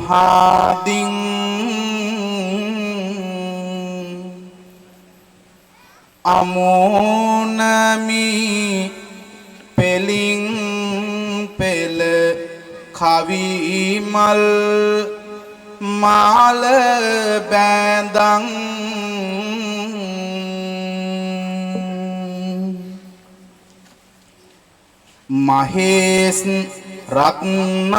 මහදින් අමෝනමි පෙලින් පෙළ කවිමල් මාල බෑඳන් මහේස් රත්නායක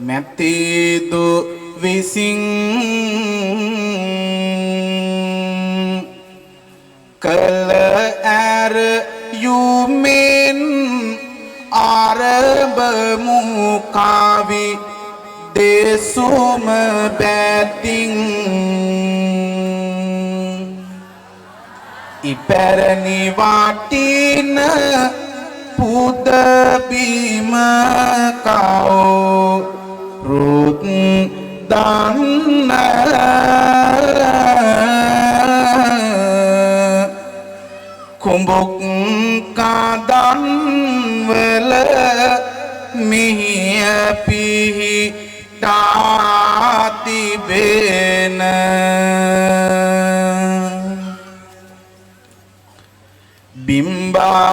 මැතිදු විසින් කළ ඇර යුමෙන් ආරබමු කවි දෙසුම බැතින් ඉපැරණි වටින පුද බිම කවුරුත් දන්න කුඹුක් කදන් වල මිහිය පිහිටා තිබෙන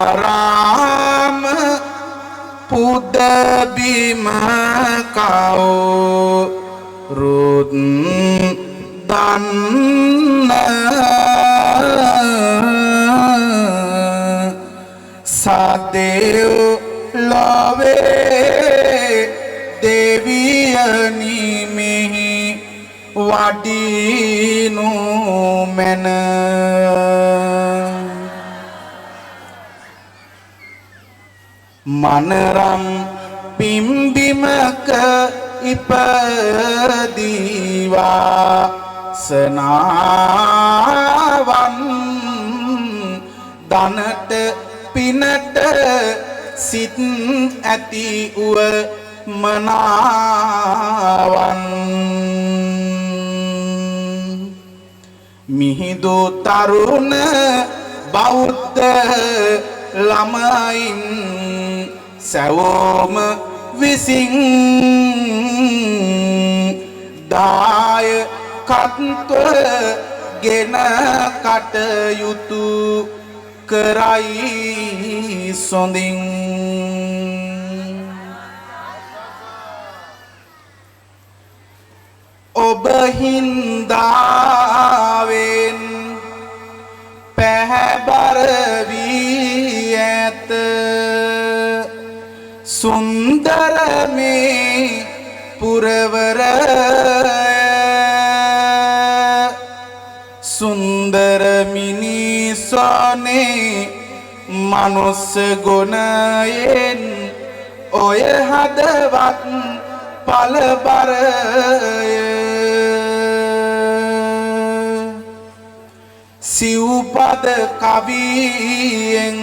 බිම්බාරාම පුද බිම කවුරුත් දන්න සදෙව් ලොවේ දෙවියනි මෙහි වඩිනු මැන මනරම් පිම්බිමක ඉපදීවා සනාවන් දනට පිනට සිත් ඇති උව මනාවන් මිහිදු තරුණ බෞද්ධ ළමයින් සැවොම විසින් දායකත්ව ගෙන කටයුතු කරයි සොඳින් ඔබ හින්දාවෙන් පැහැබර වී ඇත සුන්දර මේ පුරවර සුන්දර මිනිසනේ මනුස්ස ගුණයෙන් ඔය හදවත් පළබරය සිව්පද කවියෙන්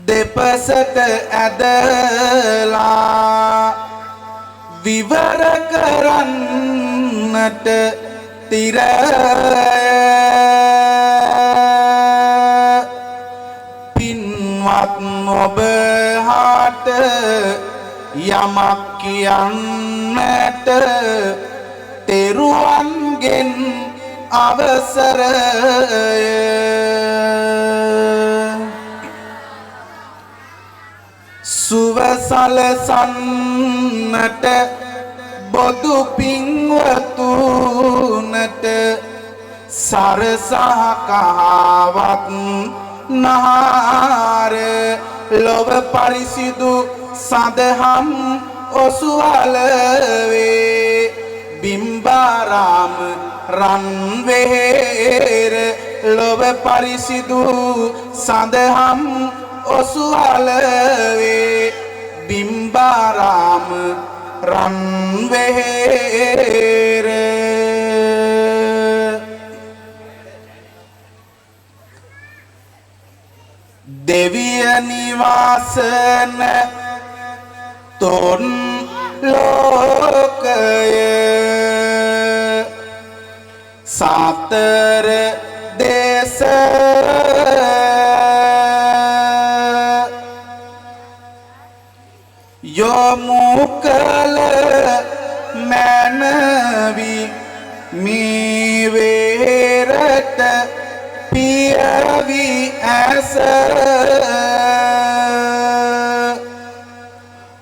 දෙපසට ඇදලා විවර කරන්නට තිර පින්වත් ඔබ හට යමක් කියන්නට තෙරුවන්ගෙන් අවසරය සුවසලසන්නට බොදු පින්වතුනට සරසහකාවත් නහාර ලොව පරිසිදු සදහම් ඔසුවලවේ බිම්බාරාම රන්වේර ලොව පරිසිදු සදහම් ඔසුවලවේ බිම්බාරාම රන්වේර දෙවිය නිවාසන තොන් ලෝකය සතර දේශ යොමු කළ මැනවි මේ වේරට පියවි ඇස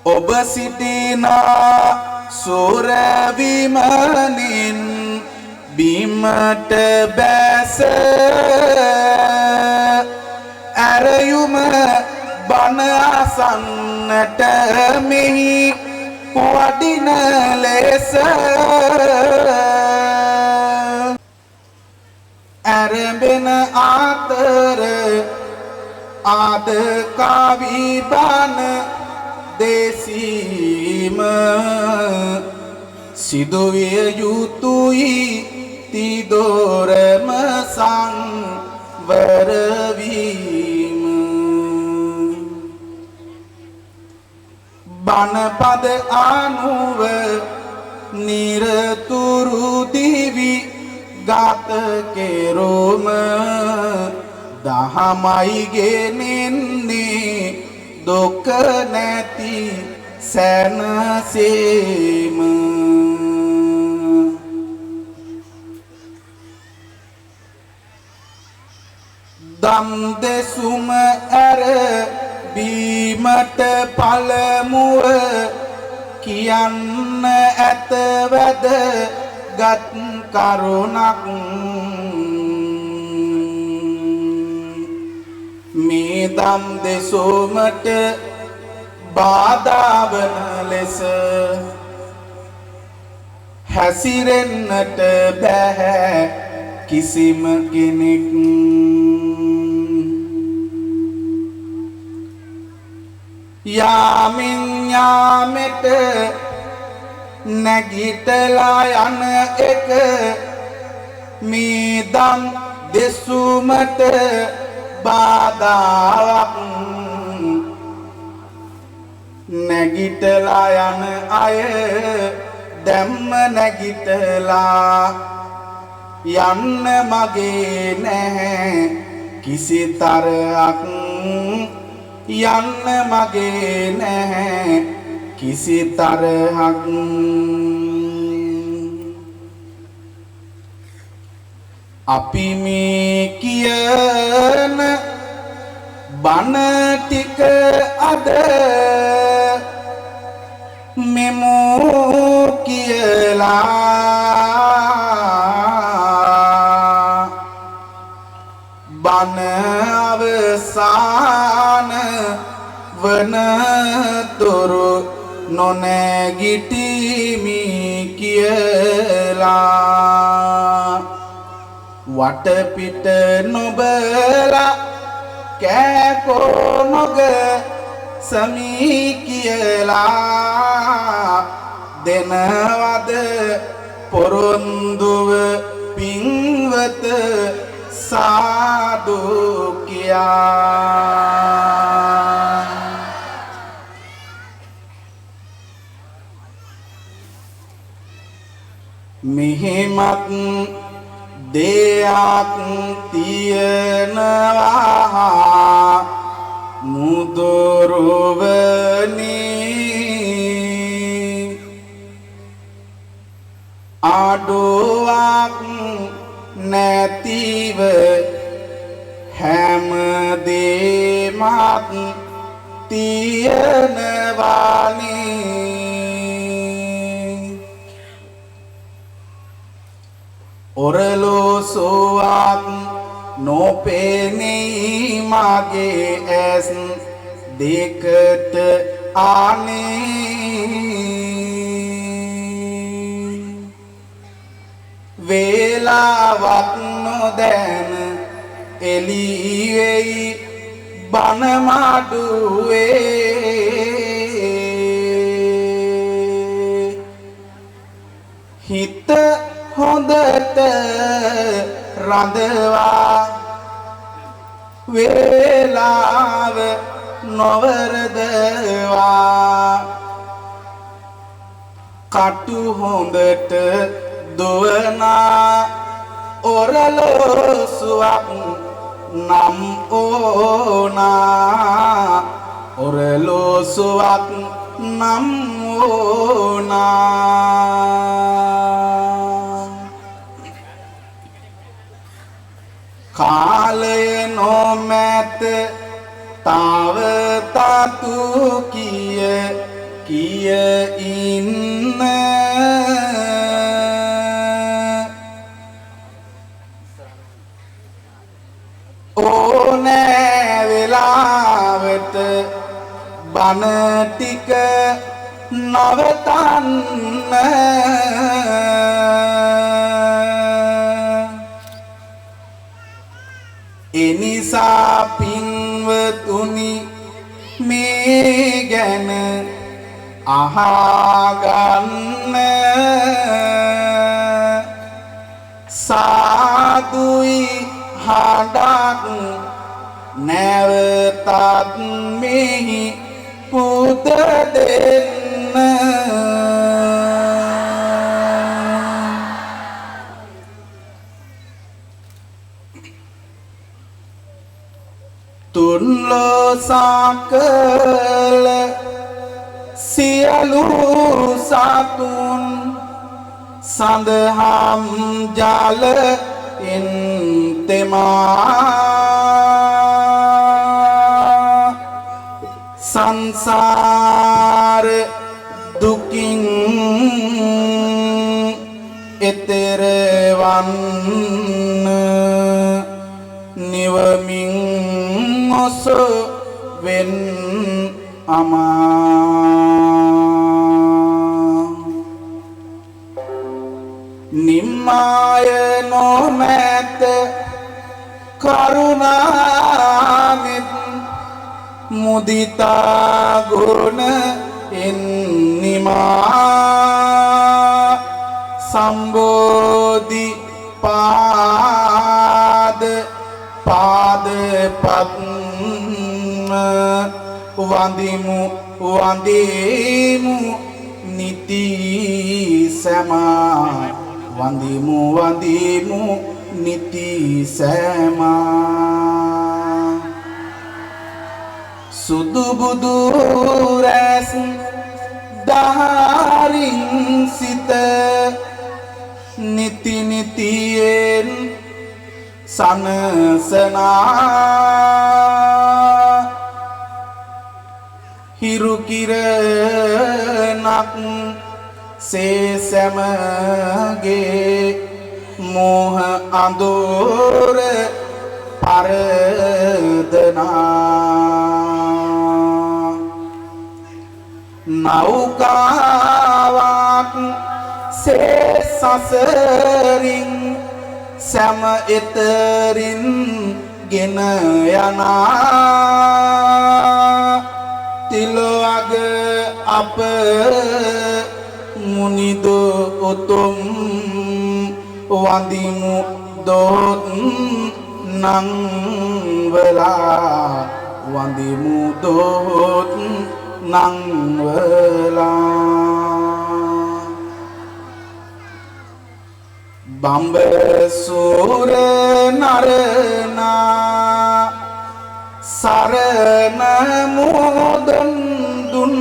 ඔබ සිටිනා සුරවිමනින් බිමට බැස ඇරයුම බණ අසන්නට මෙහි වඩින ලෙස ඇරඹෙන අතර ආද කවි බණ දෙසීම සිදුවිය යුතුයි තිදොරම සංවර වීම බණපද අනුව නිරතුරු දිවි ගත කෙරොම දහමයි ගෙනෙන්නේ දුක නැති සැනසීම දම් දෙසුම ඇර බීමට පළමුව කියන්න ඇත වැදගත් කරුණක් මේ දම් දෙසුමට බාධා වන ලෙස හැසිරෙන්නට බැහැ කිසිම කෙනෙක් යාමින් යාමෙට නැගිටලා යන එක මේ දම් දෙසුමට බාධාවක් නැගිටලා යන අය දැම්ම නැගිටලා යන්න මගේ නැහැ කිසි තරයක් යන්න මගේ නැහැ කිසි තරහක් අපි මේ කියන බණ ටික අද මෙමු කියලා බණ අවසාන වන තුරු නොනැගිටිමි කියලා වටපිට නොබලා කෑකෝ නොග සමී කියලා දෙනවද පොරොන්දුව පින්වත සාදු කියා මෙහෙමත් දෙයක් තියනවා මුදොරුවනි අඩුවක් නැතිව හැමදේමත් තියනවානේ ඔරලෝසුවක් නොපෙනෙයි මගේ ඇස් දෙකට ආනේ වේලාවක් නොදැන එළියෙයි බණ මඩුවේ හිත හොඳට රඳවා වේලාව නොවරදවා කටු හොඳට දුවනා ඔරලෝසුවක් නම් ඕනා ඔරලෝසුවක් නම් වුණා කාලය නොමැත තව තතු කිය ඉන්න ඕනෑ වෙලාවට බන ටික නවතන්න එනිසා පින්වතුනි මේ ගැන අහගන්න සාදුයි හඬක් නැවතත් මෙහි පුද දෙන්න තුන්ලෝසකල සියලු සතුන් සඳහම් ජල එන්තෙමා සංසාර දුකින් එතරවන්න නිවමින් ඔසවෙන් අමා නිම්මාය නොමැත කරුණානිත් මුදිතා ගුණ එන්නිමා සම්බෝධි පාද පද්ම වන්දිමු නිති සමා වන්දිමු නිති සමා සුදු බුදු රැස් දහරින් සිත නිති නිතියෙන් සනසනා හිරු කිරණක් සේසමගේ මෝහ අඳුර පරදනා නෞකාවක් සසරින් සැම එතරින් ගෙන යනා තිලවග අප මුනිදු උතුම් වඳිමු දොත් නංවලා වඳිමු දොත් නංවලා බම්බසුර නරනා සරණ මොදන් දුන්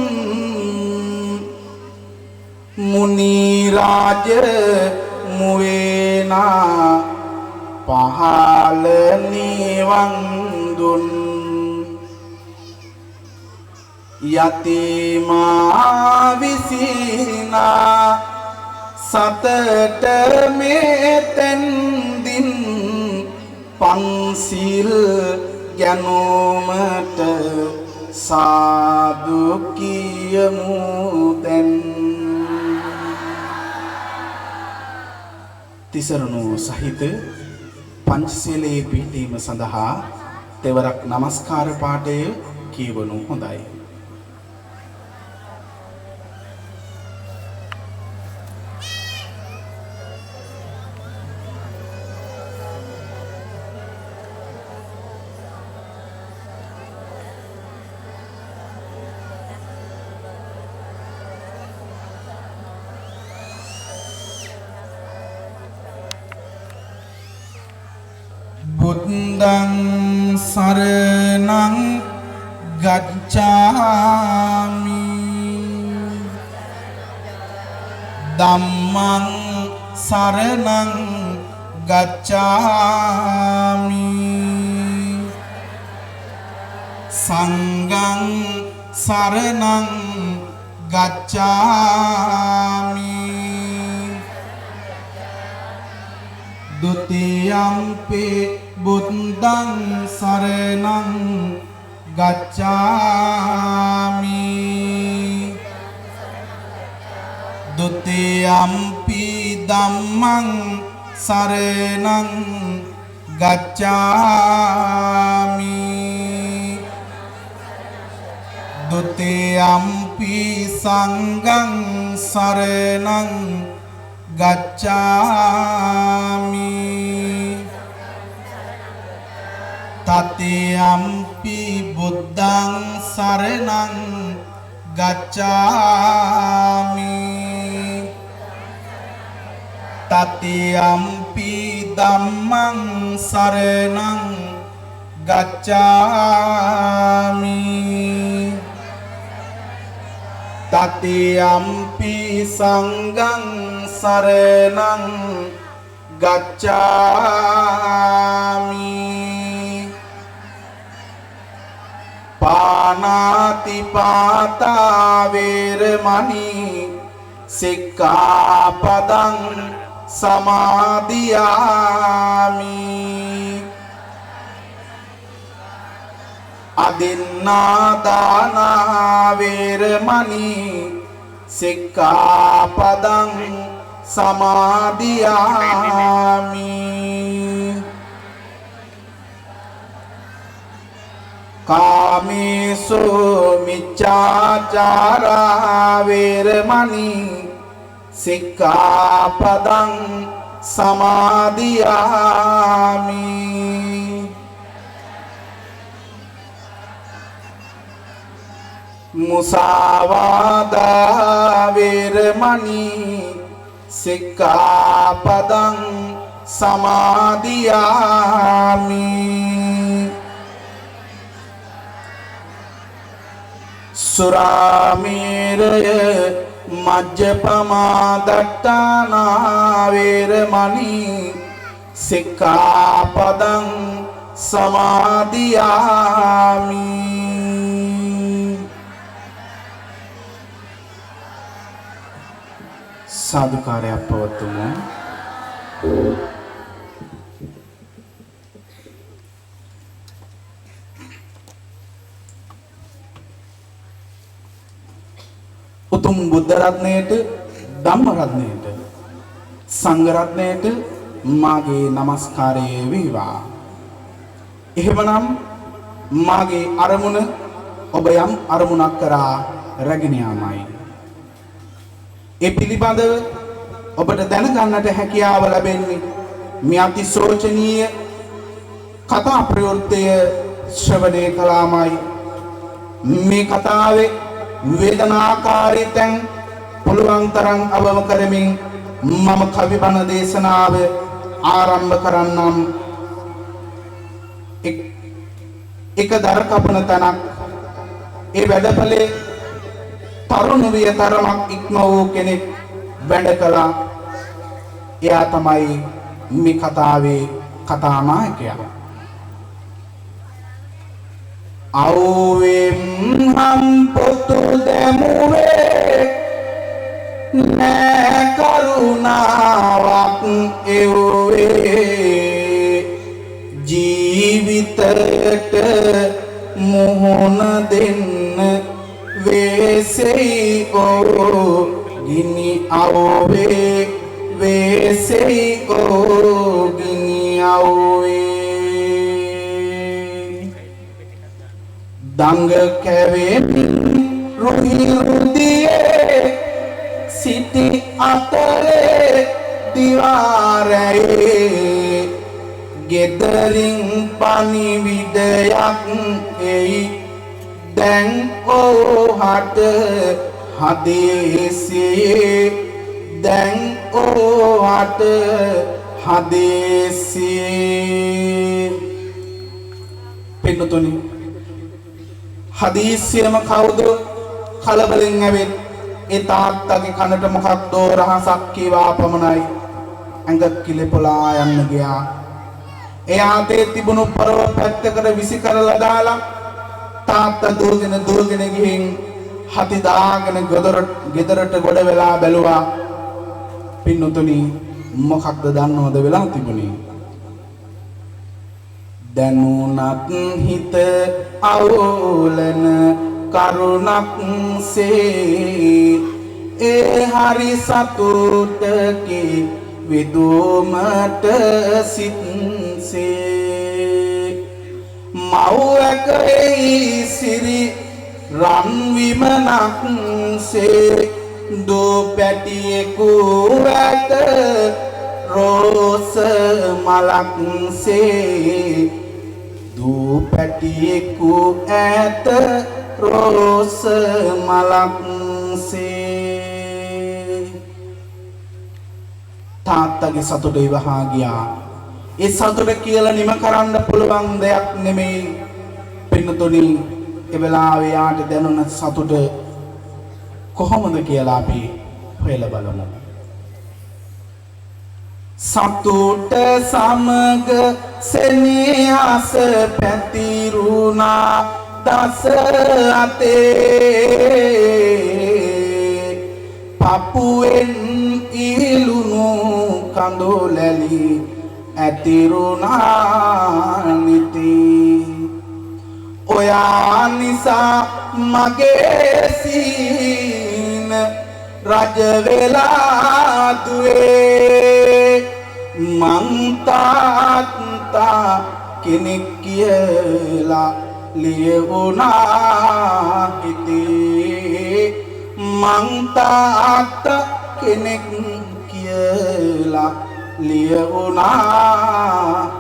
මුනි රාජ මුවේනා පහළ නිවන් දුන් යතිමා විසිනා සතට මෙතෙන් දින් පන්සිල් ගැනුමට සාදු කියමු දැන් තිසරණු සහිත පංචශීලයේ පිහිටීම සඳහා තෙවරක් নমස්කාර පාඨය කියවනු හොඳයි. බුද්ධං සරණං ගච්ඡාමි ධම්මං සරණං ගච්ඡාමි සංඝං සරණං ගච්ඡාමි ဒုတိယံ පි බුද්ධං සරණං ගච්ඡාමි ဒုတိယံ පි ධම්මං සරණං ගච්ඡාමි ဒုတိယံ පි සංඝං සරණං ගච්ඡාමි တတိယံ පි බුද්ධං සරණං ගච්ඡාමි တတိယံ පි ධම්මං සරණං ගච්ඡාමි တတိယံ පි සංඝං සරණං ගච්ඡාමි ปานาติปาตาเวรมณีสิกขาปดังสมาธิยามิอดินนาดานาเวรมณีสิกขาปดังสมาธิยามิ कामेषु मिच्छाचारा वेरमणि सिक्खापदं समादियामि मुसावादा वेरमणि सिक्खापदं समादियामि सुरामेरय मज्जपमा दट्टाना वेरमणि सिक्खापदं समादियामि साधुकारයක් පවතුමු උතුම් බුද්ධ රත්නයට ධම්ම රත්නයට සංඝ රත්නයට මාගේ নমස්කාරය වේවා. එහෙමනම් මාගේ අරමුණ ඔබ යම් අරමුණක් කරා රැගෙන යාමයි. ඒ පිළිබඳව ඔබට දැනගන්නට හැකියාව ලැබෙන්නේ මේ අතිශෝචනීය කතා ප්‍රවෘත්තිය ශ්‍රවණය කළාමයි. මේ කතාවේ වේදනාකාරී තැන් පුළුවන් තරම් අවම කරමින් මම කවි බණ දේශනාව ආරම්භ කරන්නම්. එක දර කපන තනක් ඒ වැඩපලේ තරුණ විය තරමක් ඉක්ම වූ කෙනෙක් වැඩ කළා. එයා තමයි මේ කතාවේ කතානායකයා. අවුවෙම් හම් පොතු දැමුවේ නෑ කරුණාවක් එව්වේ ජීවිතයට මුහුණ දෙන්න වෙසෙයි ඕ ගිනි අවුවේ වෙසෙයි ඕ ගිනි අවුවේ දඟ කැවෙමින් රුහි රුදියේ සිටි අතරේ දිවාරයේ ගෙදරින් පණිවිඩයක් එයි දැන් ඕහට හදේසියේ දැන් ඕහට හදේසියේ පින්නතුනි හදීසියම කවුද කලබලෙන් ඇවිත් ඒ තාත්තගේ කනට මොකක්දෝ රහසක් කීවා පමණයි ඇඟ කිලිපොලා යන්න ගියා. එයා අතේ තිබුණු පරව පැත්තකට විසි කරලා දාලා තාත්තා දුවගෙන ගිහින් හති දාගෙන ගෙදරට ගොඩ වෙලා බැලුවා. පින්නතුනි මොකක්ද දන්නවද වෙලා තිබුණේ? දැනුණත් හිත අවුලන කරුණක් සේ ඒ හරි සතුටකි විදුමට සිත්සේ මව්වැකේ සිරි රන් විමනක් සේ දෝ පැටියෙකු ඇත රෝස මලක් සේ දෝ පැටියෙකු ඇත රෝස මලක් සේ. තාත්තගේ සතුට ඉවහා ගියා. ඒ සතුට කියලා නිම කරන්න පුළුවන් දෙයක් නෙමෙයි පින්නතුනි. ඒ වෙලාවේ යාට දැනුණ සතුට කොහොමද කියලා අපි හොයලා බලමු. සතුට සමග සෙනෙහස පැතිරුණා දස අතේ පපුවෙන් ඉලුණු කඳුලැලි ඇතිරුණා නිති. ඔයා නිසා මගේ සීන රජ වෙලා දුවේ මං තාත්තා කෙනෙක් කියලා ලියවුණා හිතේ මං තාත්තා කෙනෙක් කියලා ලියවුණා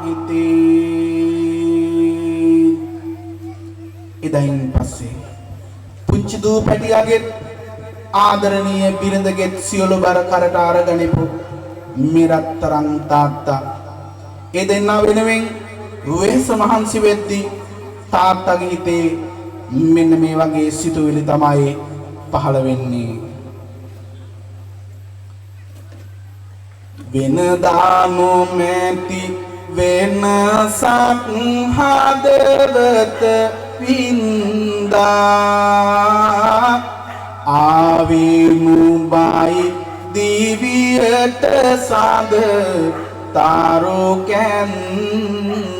හිතේ. එදයින් පස්සේ පුංචි දූ පැටියාගේ ආදරණීය බිරිඳගෙත් සියලු බර කරට අරගනිපු මිරත්තරන් තාත්තා ඒ දෙන්නා වෙනුවෙන් වෙහෙස මහන්සි වෙද්දී තාත්තගේ හිතේ මෙන්න මේ වගේ සිතුවිලි තමයි පහළ වෙන්නේ. වෙනදා නොමැති වෙනසක් හදවත වින්දා ආවේ නුඹයි දිවියට සඳ තාරෝ කැන්දා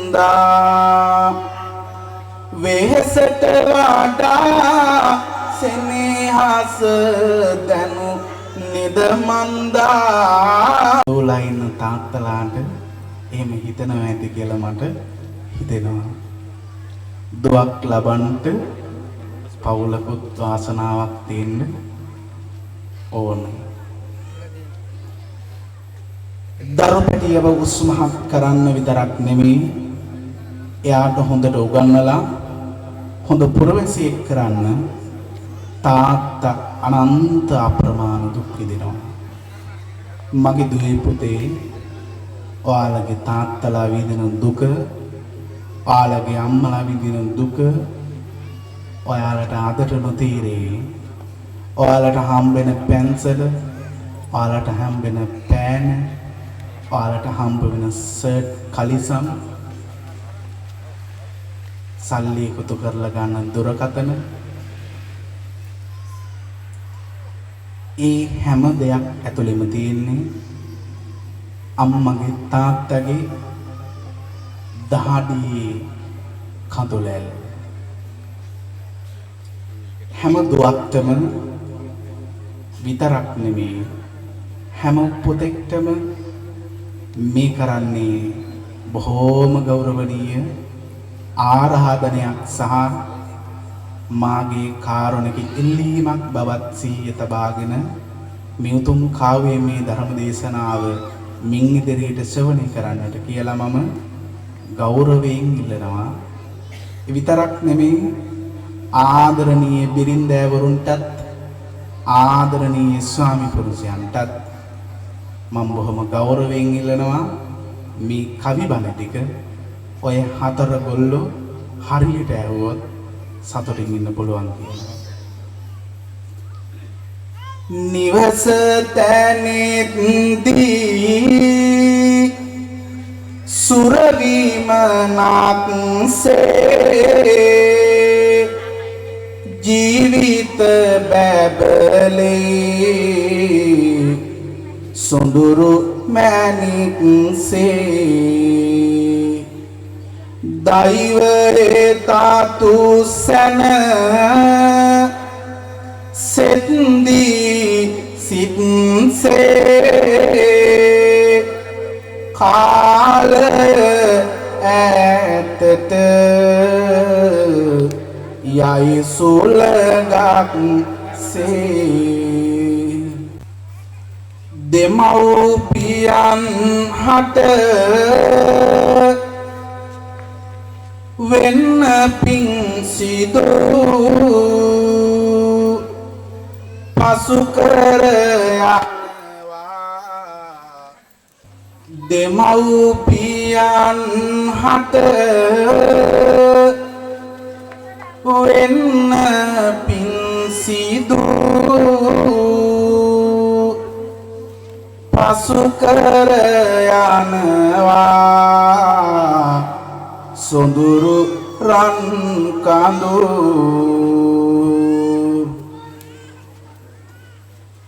වෙහෙසට වඩා සෙනෙහස දැනු නිදමන්දා. දෝලයින් තාත්තලාට එහෙම හිතනවා ඇති කියලා මට හිතෙනවා. දුවක් ලබන්නට පවුලකුත් වාසනාවක් තියෙන්න ඕන. දරු පැටියව උස්මහත් කරන්න විතරක් නෙමෙයි එයාට හොඳට උගන්වලා හොඳ පුරවැසියෙක් කරන්න තාත්තා අනන්ත අප්‍රමාණ දුක් විඳිනවා. මගේ දුවේ පුතේ ඔයාලගේ තාත්තලා විඳින දුක ඔයාලගේ අම්මලා විඳින දුක ඔයාලට අදට නොතීරේ. ඔයාලට හම්බෙන පැන්සල ඔයාලට හම්බෙන පෑන ඔයාලට හම්බ වෙන සර්ට් කලිසම් සල්ලි එකතු කරලා ගන්න දුරකථන ඒ හැම දෙයක් ඇතුළෙම තියෙන්නේ අම්මගේ තාත්තගේ දහඩියේ කඳුලැල්. හැම දුවක්ටම විතරක් නෙමෙයි හැම පුතෙක්ටම මේ කරන්නේ බොහෝම ගෞරවනීය ආරාධනයක් සහ මාගේ කාරුණික ඉල්ලීමක් බවත් සිහිය තබාගෙන මේ උතුම් කාව්‍යයේ මේ ධර්ම දේශනාව මින් ඉදිරියට ශ්‍රවණය කරන්නට කියලා මම ගෞරවයෙන් ඉල්ලනවා. ඒ විතරක් නෙමෙයි ආදරණීය බිරින්දෑවරුන්ටත් ආදරණීය ස්වාමි පුරුෂයන්ටත් මම බොහොම ගෞරවයෙන් ඉල්ලනවා මේ කවි බණ ටික ඔය හතර ගොල්ලෝ හරියට ඇහුවොත් සතුටින් ඉන්න පුළුවන් කියලා. නිවස තැනෙත්දී සුරවීම නාත්සේ ජීවිත බැබලේ සොඳුරු මැණික්සේ දෛවයේ තාතු සැන සෙත්දී සිත්සේ කාලය ඇතට යයි සුලගක් සේ දෙමව්පියන් හට වෙන්න පිං සිදු පසු කර දෙමව්පියන් හට වෙන්න පිං සිදු පසු කර යනවා සොඳුරු රන් කඳු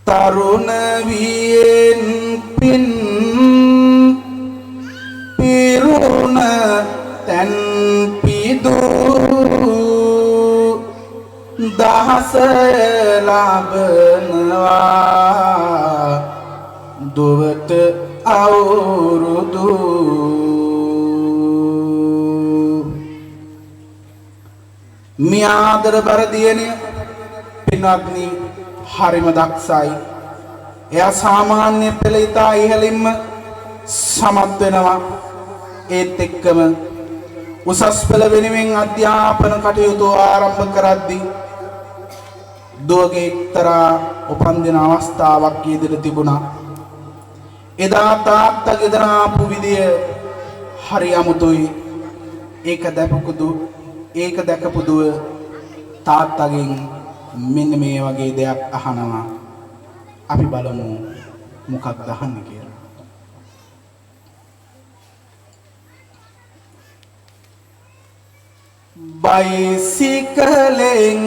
තරුණ වියෙන් පින් පිරුණ තැන් පිදු දහස ලබනවා දුවට අවුරුදු මියාදර බරදියනිය පින්වත්නි හරිම දක්ෂයි. එයා සාමාන්‍ය පෙළ ඉතා ඉහළින්ම සමත් වෙනවා. ඒත් එක්කම උසස් පෙළ වෙනුවෙන් අධ්‍යාපන කටයුතු ආරම්භ කරද්දී දුවගේ එක්තරා උපන්දින අවස්ථාවක් ඉදිරියට තිබුණා. එදා තාත්තා ගෙදර ආපු විදිය හරි අමුතුයි. ඒක දැකපු දුව තාත්තගෙන් මෙන්න මේ වගේ දෙයක් අහනවා. අපි බලමු මොකක්ද අහන්නේ කියලා. බයිසිකලෙන්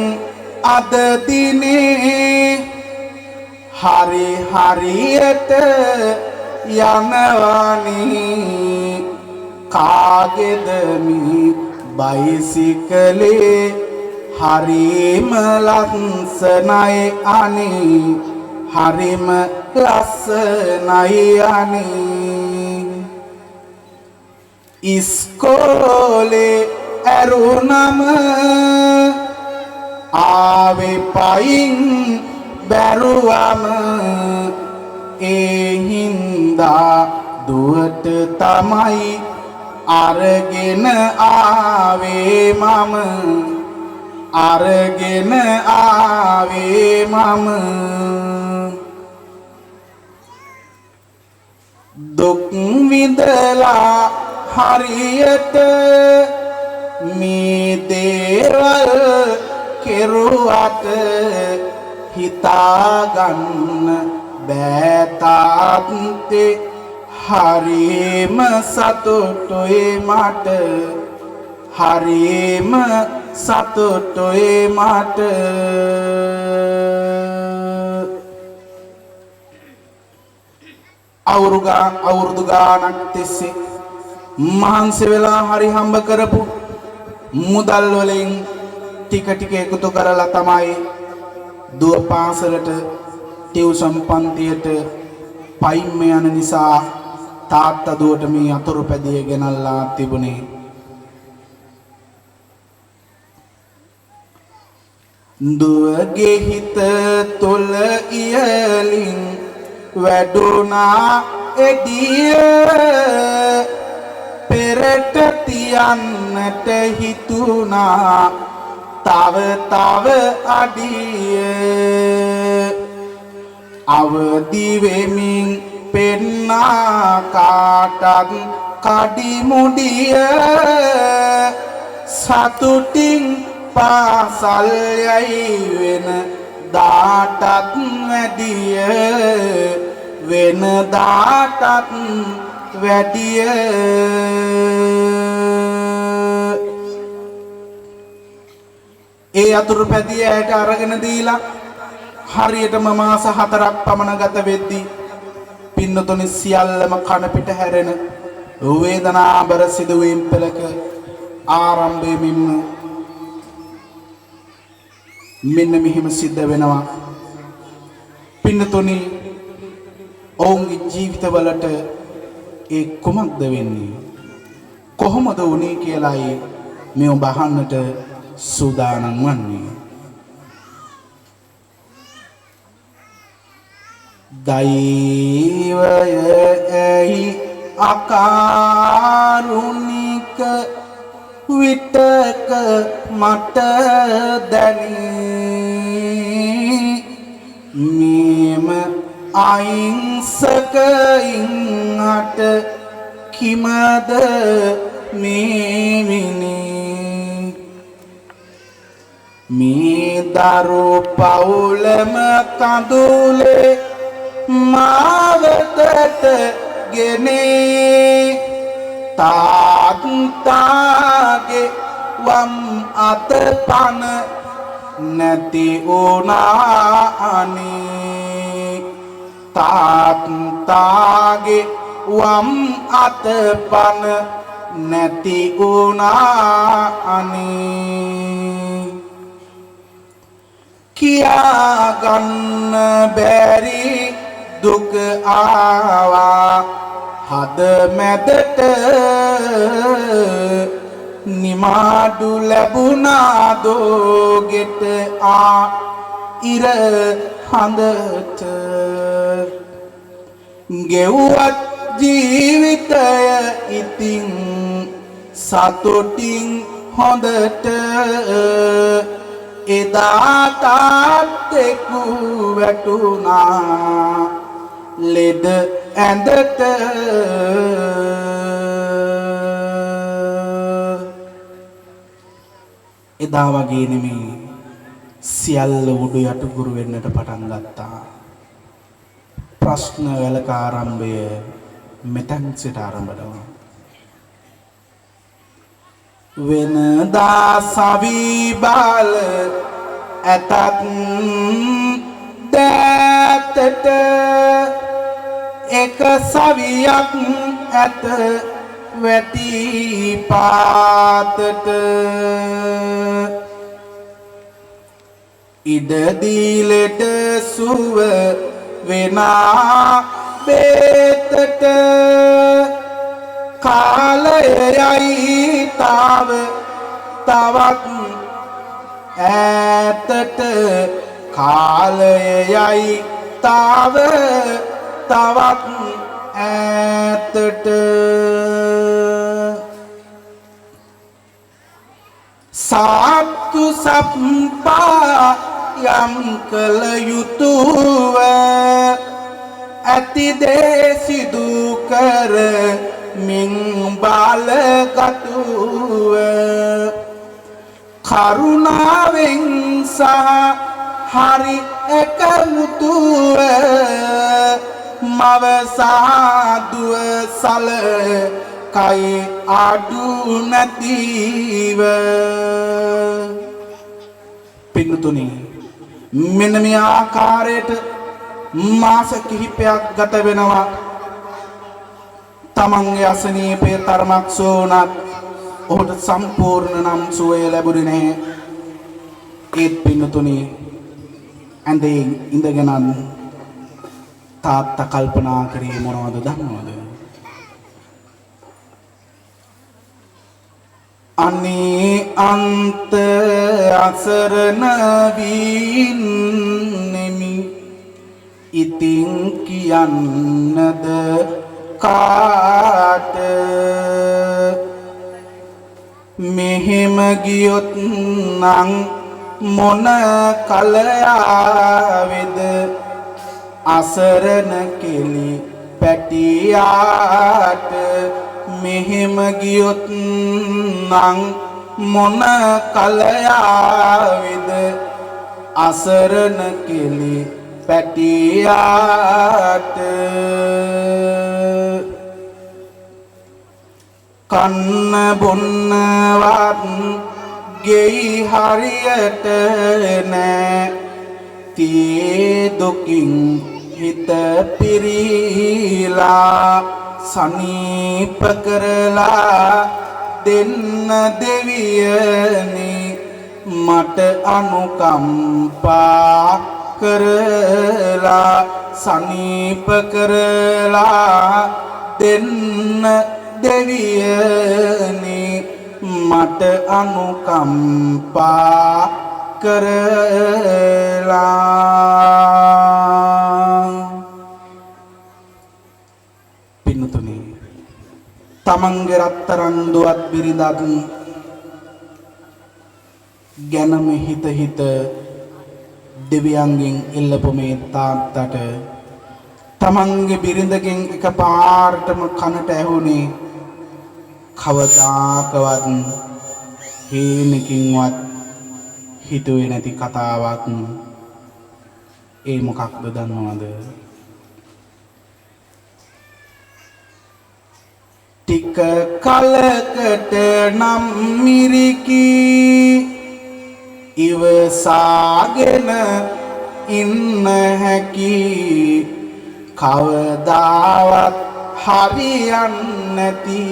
අද දිනේ හරි හරියට යනවනි කාගේද මේ බයිසිකලේ හරිම ලස්සනයි අනේ හරිම ලස්සනයි අනේ ඉස්කෝලේ ඇරුණම ආවේ පයින් බැරුවම ඒ හින්දා දුවට තමයි අරගෙන ආවේ මම අරගෙන ආවේ මම දුක් විඳලා හරියට මේ දේවල් කෙරුවට හිතාගන්න බෑ තාත්තේ හරිම සතුටුයි මට හරිම සතුටුයි මට අවුරුදු ගානක් තිස්සේ මහන්සි වෙලා හරි හම්බ කරපු මුදල් වලින් ටික ටික එකතු කරලා තමයි දුව පාසලට ටියුෂන් පන්තියට පයින්ම යන නිසා තාත්තා දුවට මේ අතුරු පැදිය ගෙනල්ලා තිබුණේ. දුවගේ හිත තුල ඉයලින් වැඩුණා එදිය පෙරට තියන්නට හිතුණා තව අඩිය අවදි වෙමින් පෙන්නා කාටත් කඩිමුඩිය සතුටින් පාසල් යයි වෙන දාටත් වැඩිය වෙන දාටත් වැඩිය ඒ අතුරු පැදිය ඇයට අරගෙන දීලා හරියටම මාස 4ක් පමණ ගත වෙද්දී පින්නතුනි සියල්ලම කන පිට හැරෙන වේදනාබර සිදුවීම් පෙළක ආරම්භයෙන්ම මෙන්න මෙහෙම සිද්ධ වෙනවා පින්නතුනි ඔවුන්ගේ ජීවිතවලට ඒ කොමක්ද වෙන්නේ කොහොමද වුනේ කියලායි මේ ඔබ අහන්නට සූදානම් වන්නේ දෛවය ඇයි අකාරුණික විටක මට දැනී මේම අහිංසකයින් හට කිමද මේ විනේ මේ දරු පවුලම කඳුලේ මාවතට ගෙනේ තාත්තාගේ වම් අත පන නැති උනානේ තාත්තාගේ වම් අත පන නැති උනානේ කියා ගන්න බැරි දුක ආවා හද මැදට නිමාඩු ලැබුණා දෝගෙට ආ ඉර හඳට ගෙව්වත් ජීවිතය ඉතින් සතුටින් හොඳට එදා තාත්තෙකු වැටුණා ලෙඩ ඇඳට එදා වගේ නෙමේ සියල්ල උඩු යටුකුරු වෙන්නට පටන් ගත්තා ප්‍රශ්න වලක ආරම්භය මෙතෙන් සිට ආරම්භ වෙනවා වෙනදා සවි බාල ඇතත් දැතට එක සවියක් ඇත වැටි පාතට ඉඩ දීලෙට සුව වෙනා බේතට කාලයයි තාව තවත් ඈතට කාලයයි තාව තවත් ඈතට සාත්තු සප්පා යම් කල යුතුව ඇති දේ සිදු කර මින් බාලගතුව කරුණාවෙන් සහ හරි එකමුතුව මව සාදුව සල කයි අඩු නැතිව පින්තුනි මෙන්න මේ ආකාරයට මාස කිහිපයක් ගත වෙනවා තමන්ගේ අසනීපේ තරමක් සෝනත් ඔහුට සම්පූර්ණ නම් සුවය ලැබුණේ නැහැ ඒත් පින්තුනි ඇඳේ ඉඳගෙන තාත්තා කල්පනා කරේ මොනවද දන්නවද අනේ අන්ත අසරණ වීනෙමි ඉතින් කියන්නද කාට මෙහෙම ගියොත් නම් මොන කලයාවේද අසරණ කෙලි පැටියාට මෙහෙම ගියොත් නම් මොන කලයාවේද අසරණ කෙලි පැටියාට කන්න බොන්නවත් ගෙයි හරියට නෑ තියේ දුකින් හිත පිරීලා සනීප කරලා දෙන්න දෙවියනි මට අනුකම්පා කරලා සනීප කරලා දෙන්න දෙවියනි මට අනුකම්පා කරලා පින්තුනි තමන්ගේ රත්තරන් දුවත් බිරිඳත් ගැනම හිත හිත දෙවියන්ගෙන් ඉල්ලපු මේ තාත්තට තමන්ගේ බිරිඳගෙන් එකපාරටම කනට ඇහුනේ කවදාකවත් හේනකින්වත් හිතුවේ නැති කතාවක්. ඒ මොකක්ද දන්නවද? ටික කලකට නම් මිරිකී ඉවසාගෙන ඉන්න හැකි කවදාවත් හරියන්නේ නැති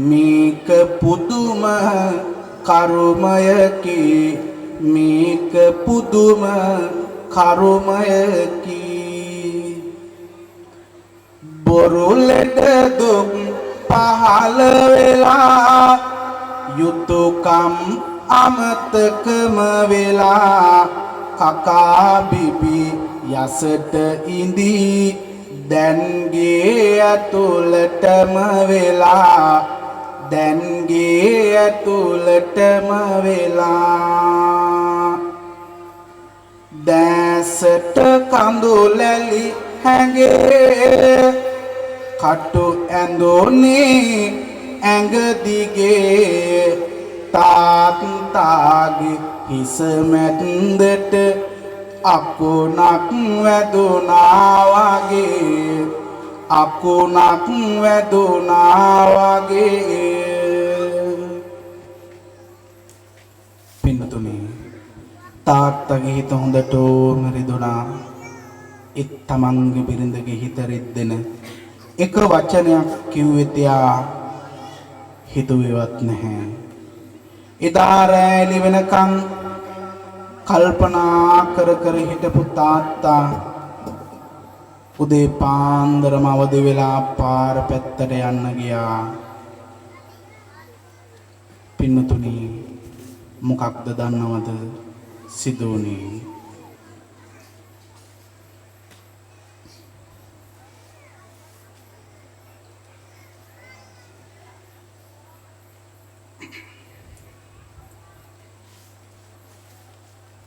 මේක පුදුම කර්මයකි මේක පුදුම කර්මයකි බොරු ලෙඩ දුක් පහළ වෙලා යුතුයකම් අමතකම වෙලා කකා බිබි යසට ඉඳී දැන්ගේ ඇතුළටම වෙලා දැන්ගේ ඇතුළටම වෙලා දැසට කඳුලැලි හැඟේ කටු ඇඳුනේ ඇඟ දිගේ තාත්තාගේ හිස මැද්දට අකුණක් වැදුනා වගේ අකුණක් වැදුනා වගේ පින්තුනි තාත්තගේ හිත හොඳටම රිදුනා ඒ තමන්ගේ බිරිඳගේ හිත රිද්දෙන එක වචනයක් කිව්වෙත් යා හිතුවේවත් නැහැ. එදා රැලි වෙනකන් කල්පනා කර කර හිටපු තාත්තා උදේ පාන්දරම අවදි වෙලා පාර පැත්තට යන්න ගියා. පින්නතුනි මොකක්ද දන්නවද සිදු වුනේ?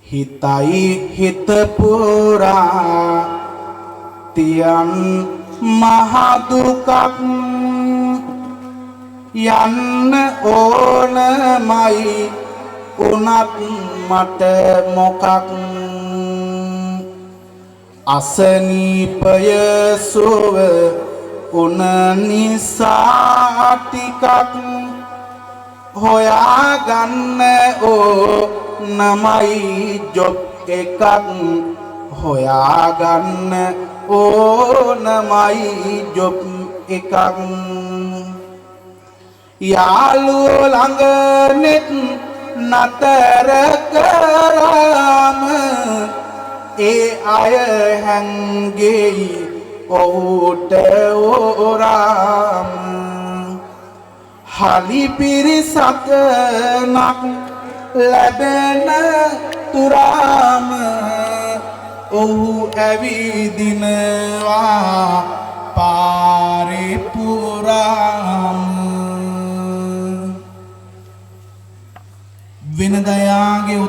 හිතයි හිත පුරා තියන් මහ දුකක් යන්න ඕනමයි උනත් මට මොකක් අසනීපය සුව උන නිසා ටිකක් හොයාගන්න නමයි ජොබ් එකක් හොයාගන්න ඕනමයි ජොබ් එකක් යාළුවෝ ළඟ නෙත් නතර කරාම ඒ අය හැංගෙයි ඔහුට ඕරාම හලි පිරිසක නක් ලැබෙන තුරාම ඔහු ඇවිදිනවා පාරේ පුරාම වෙනදයාගේ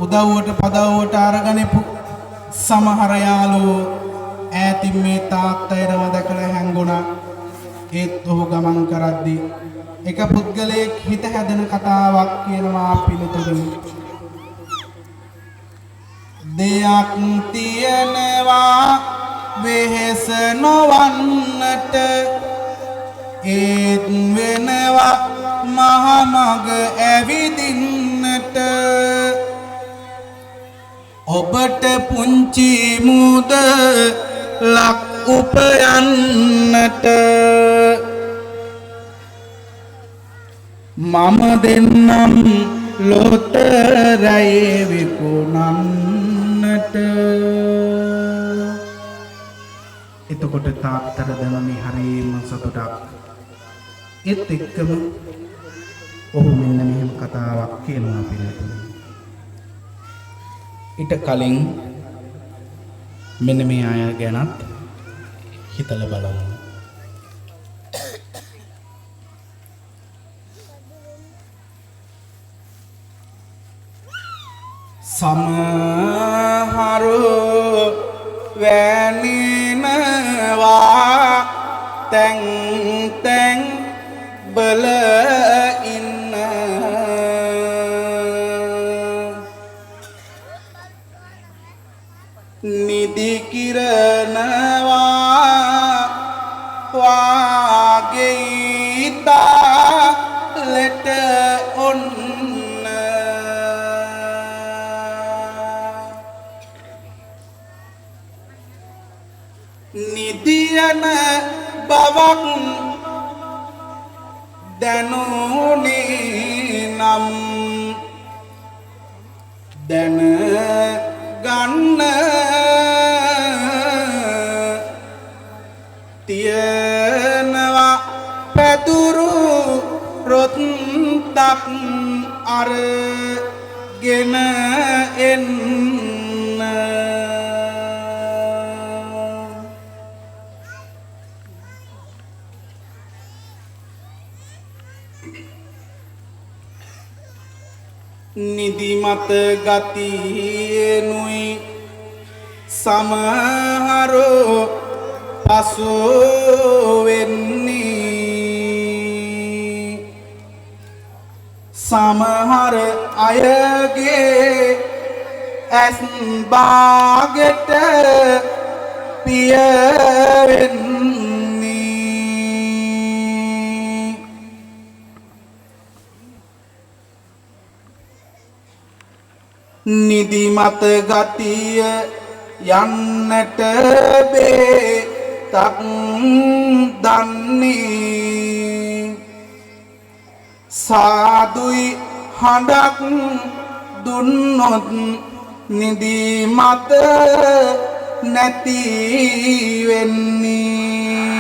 උදව්වට පදව්වට අරගනිපු සමහර යාළුවෝ ඈතින් මේ තාත්තයරම දැකලා හැංගුණා. ඒත් ඔහු ගමන් කරද්දී එක පුද්ගලයෙක් හිත හැදෙන කතාවක් කියනවා පිළිතුරු. දෙයක් තියනවා වෙහෙස නොවන්නට ඒත් වෙනවා මහමග ඇවිදින්නට ඔබට පුංචි මුද ලක් උපයන්නට මම දෙන්නම් ලොතරැයි විකුණන්නට එතකොට තාත්තට දැනුනේ හරිම සතුටක් ඒත් එක්කම ඔහු මෙන්න මෙහෙම කතාවක් කියනවා පිළිතුරු ඊට කලින් මෙන්න මේ අය ගැනත් හිතලා බලමු සමහරු වැනිනවා තැන් තැන් බල ඉන්න නිදි කිරනවා වාගේ තාලෙට ඔන්න නිදියන බවක් දැනුනේ නම් දැන ගන්න තියනවා පැදුරු රොත්තක් අරගෙන එන්න නිදිමත ගතියෙනුයි සමහරෝ පසු වෙන්නේ සමහර අයගේ ඇස් බාගෙට පිය වෙන්නේ නිදිමත ගතිය යන්නට බේතක් දන්නේ සාදුයි හඬක් දුන්නොත් නිදිමත නැති වෙන්නේ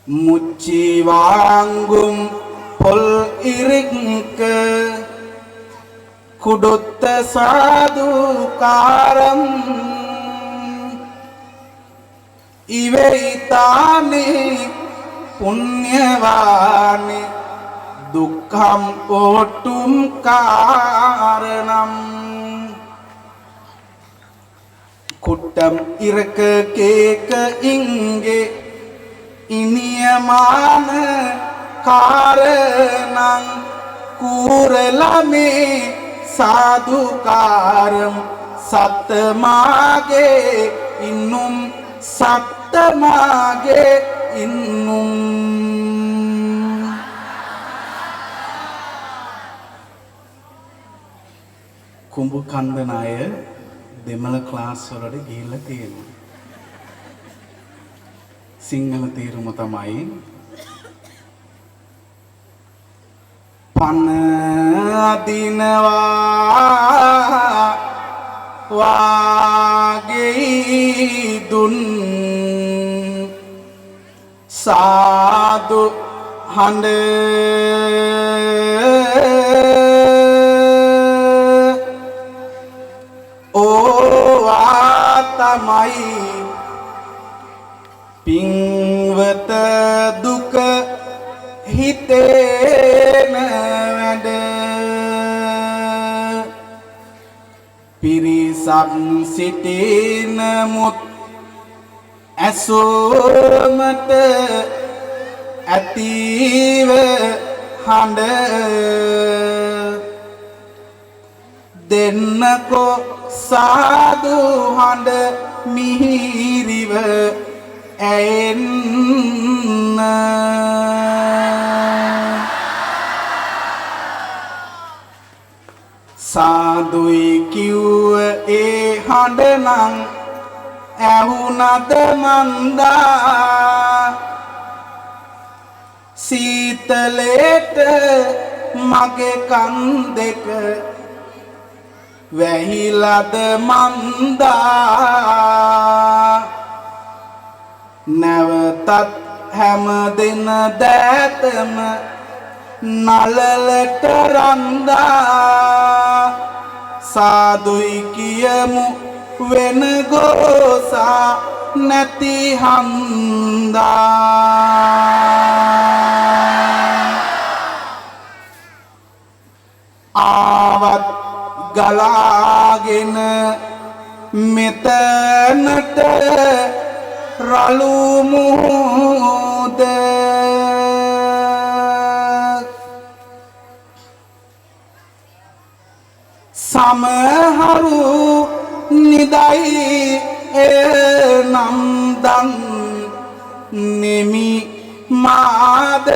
මුච්චි வாங்கும் பொல் இருக்க குடுத்த சாதுகாரம் இவைதானே புண்ணியவானே துக்கம் ஓட்டும் காரணம் குட்டம் இருக்க கேட்க இங்கே ඉනියමාන කාරණං කුරලමේ සාදුකාරම් සත්තමාගේ ඉන්නුම් සත්තමාගේ ඉන්නුම් කුඹු කන්දන අය දෙමළ ක්ලාස් වලට ගිහිල්ලා තියෙනවා සිංහල තේරුම තමයි පන අදිනවා වාගේ දුන් සාදු හඬ ඕවා තමයි පින්වත දුක හිතේන වැඩ පිරිසක් සිටිනමුත් ඇසෝමට ඇතිව හඬ දෙන්නකො සාදු හඬ මිහිරිව ඇයෙන්න සාදුයි කිව්ව ඒ හඬ නම් ඇහුනද මන්දා සීතලේට මගේ කන් දෙක වැහිලද මන්දා නැවතත් හැම දින දෑතම නලලට රන්දා සාදුයි කියමු වෙන ගෝසා නැති හන්දා ආවත් ගලාගෙන මෙතනට රළු මුහුද සමහරු නිදයි නම් දන් නෙමි මාද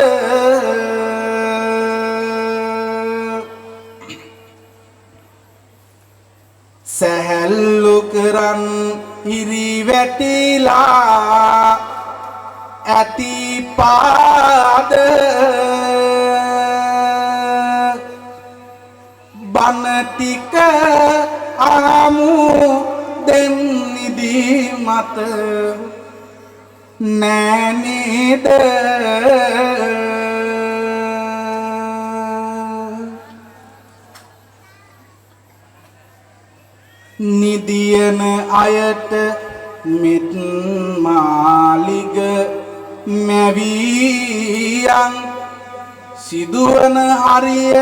සැහැල්ලු කරන් හිරි වැටිලා ඇති පාද බන ටික ආමු දෙන්නිදි මත නෑනේද නිදියන අයට මෙත් මාලිග මැවියන් සිදුවන හරිය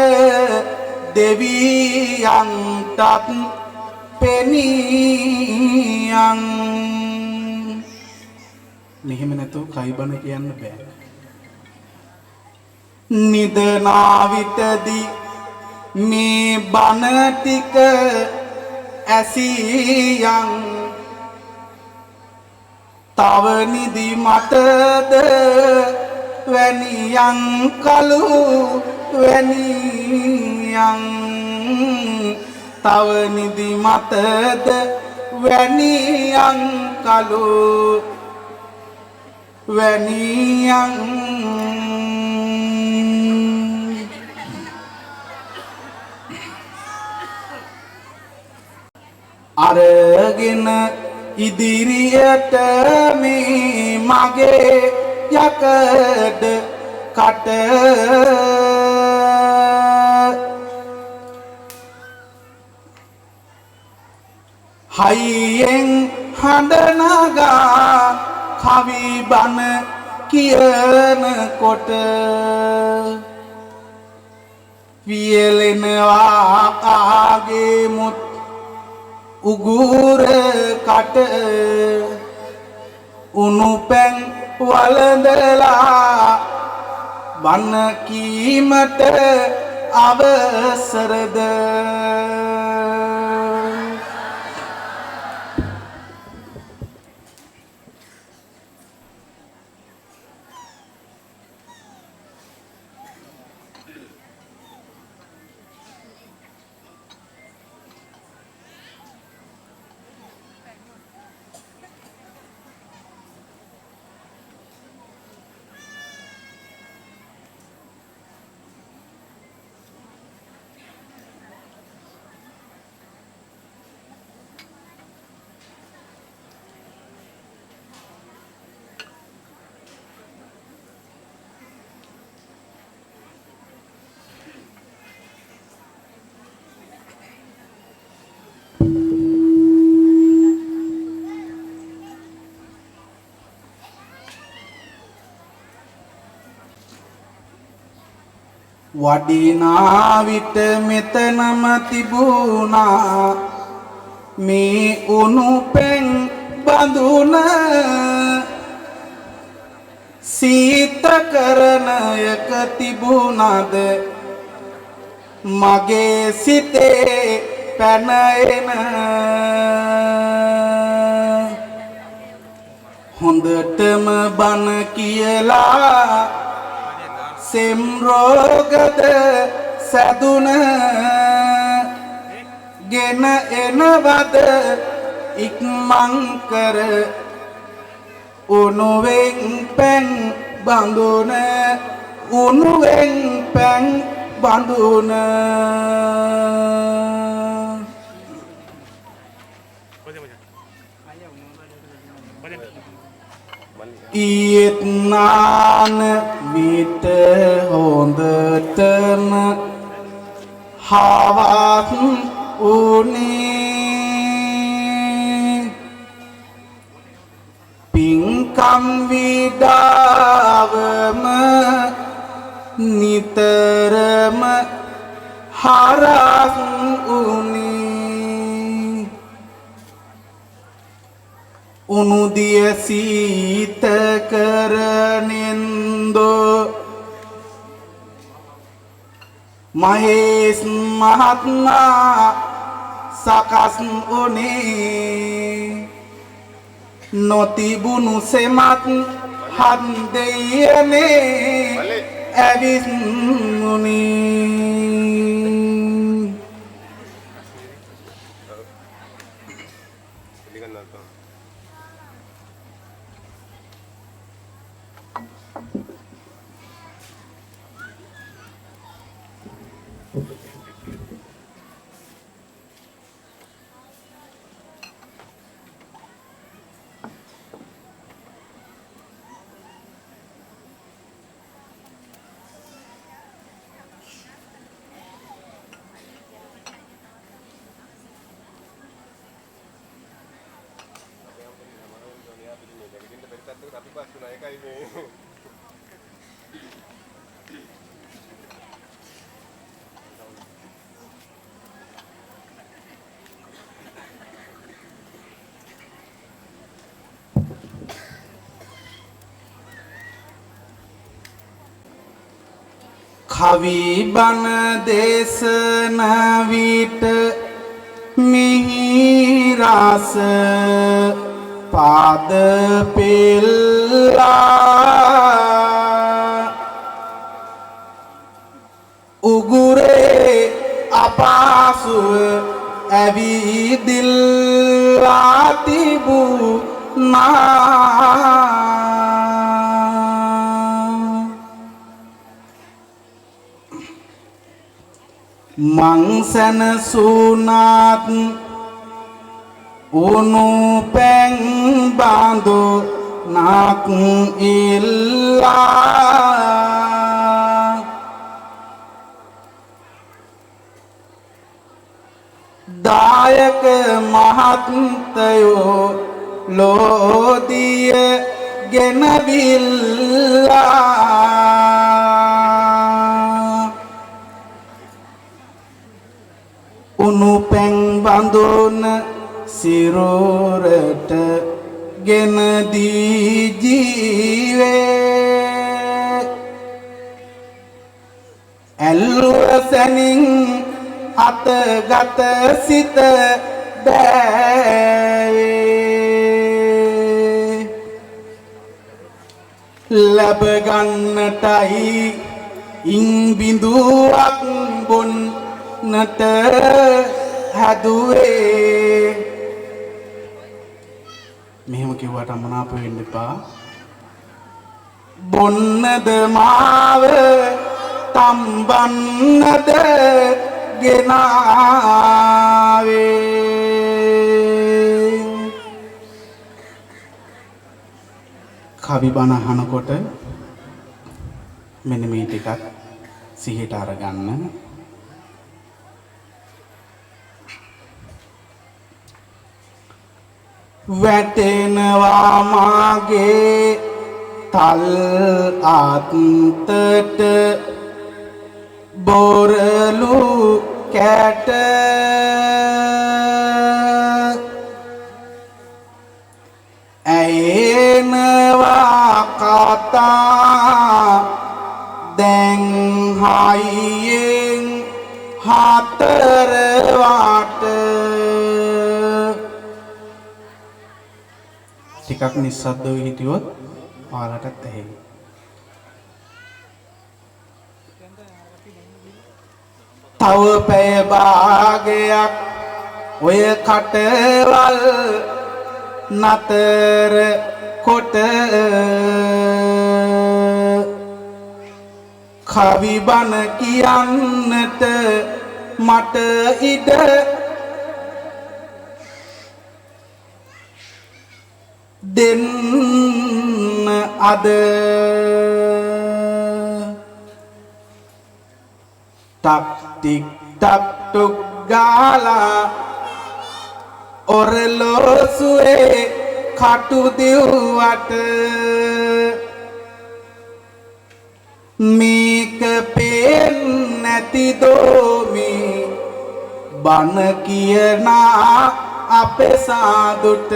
දෙවියන්ටත් පෙනියන් මෙහෙම නැතුව කයිබන කියන්න බෑ නිදනා විටදී මේ බන ටික ඇසියන් තව නිදි මතද වැනියන් කලු වැනියන් තව නිදි මතද වැනියන් කලු වැනියන් අරගෙන ඉදිරියට මේ මගේ යකඩ කට හයියෙන් හඬ නගා කවි බන කියනකොට වියලෙනවා ආගේ මුත් උගුර කට උණු පැන් වළඳලා බන කීමට අවසරද වඩිනා විට මෙතනම තිබුණා මේ උණු පෙන් බඳුන සීත කරනයක තිබුණද මගේ සිතේ පැන එන හොඳටම බන කියලා සෙම් රෝගද සැදුන ගෙන එනවද ඉක්මන් කර උණුවෙන් පැන් බඳුන උණුවෙන් පැන් බඳුන ඊත් නාන විට හොඳටම හවත් උනේ පින්කම් විඩාවම නිතරම හරස් උනේ උනුදිය සීත කරනෙන්දෝ මහේස් මහත්මා සකස් උනේ නොතිබුණු සෙමත් හත් දෙයනේ ඇවිස්මුනේ කවි බණ දේශන විට මිහි රස පාද පෙල්ලා උගුරේ අපාසුව ඇවිදිල්ලා තිබුණා මංසන සුනත් උණු පැන් බඳු නක් ඉල්ලා දායක මහත්තයෝ ලෝදිය ගෙනවිල්ලා උණු පැන් බඳුන සිරුරට ගෙන දී ජීවේ ඇල්ලුව සැනින් අතගත සිත දෑවේ ලැබ ගන්නටයි ඉන් බිඳුවක් බොන්නට හැදුවේ මෙහෙම කිව්වට අමනාප වෙන්න එපා බොන්නද මාව තම්බන්නද ගෙනාවේ කවි බණ අහනකොට මෙන්න මේ ටිකක් සිහියට අරගන්න වැටෙනවා මාගේ තල් ආත්මට බොරලු කැට ඇයෙනවා කතා ආයියෙන් හතර වාට ටිකක් නිස්සද්දව හිටියොත් ඔයාලටත් ඇහෙයි. තව පැය භාගයක් ඔය කටවල් නතර කොට කවි බණ කියන්නට මට ඉඩ දෙන්න අද ටක් ටික් ටක් ටුක් ගාලා ඔරලෝසුවේ කටු දිව්වට මේක පේන්නේ නැති දෝමි බන කියනා අපේ සාදුට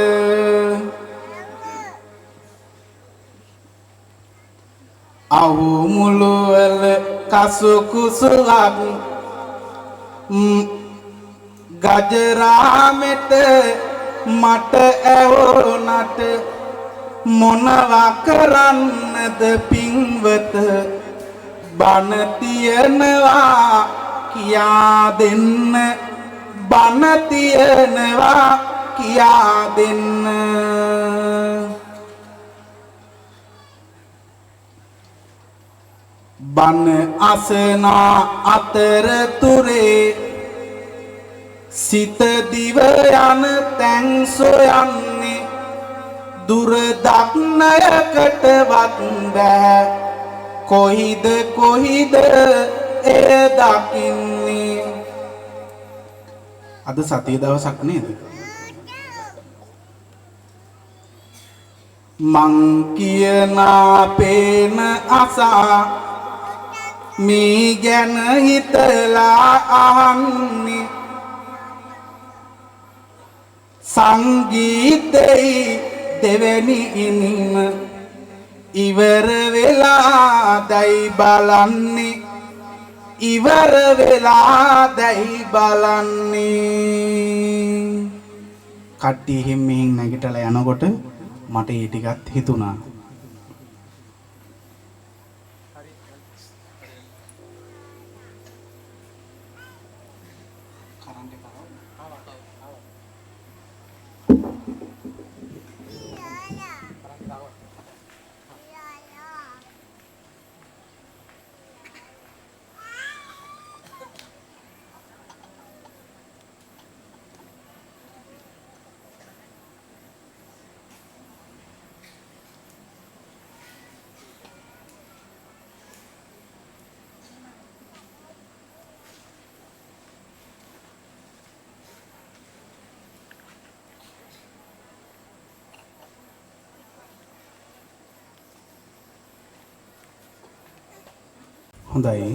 අවු මුළුවල කසු කුසලක් ගජරාමෙට මට ඇවුනට මොනවා කරන්නද පින්වත බන තියනවා කියා දෙන්න බන තියනවා කියා දෙන්න බන අසනා අතරතුරේ සිත දිව යන තැන් සොයන්නේ දුර දක්නයකටවත් බෑ කොහිද එය දකින්නේ අද සතිය දවසක් නේද මං කියනා පේන අසා මේ ගැන හිතලා අහන්නේ සංගීතයි දෙවැනි ඉනිම ඉවර වෙලා දැයි බලන්නේ ඉවර වෙලා දැයි බලන්නේ කට්ටිය හිම්මෙන් නැගිටලා යනකොට මට ඒ ටිකත් හිතුණා හොඳයි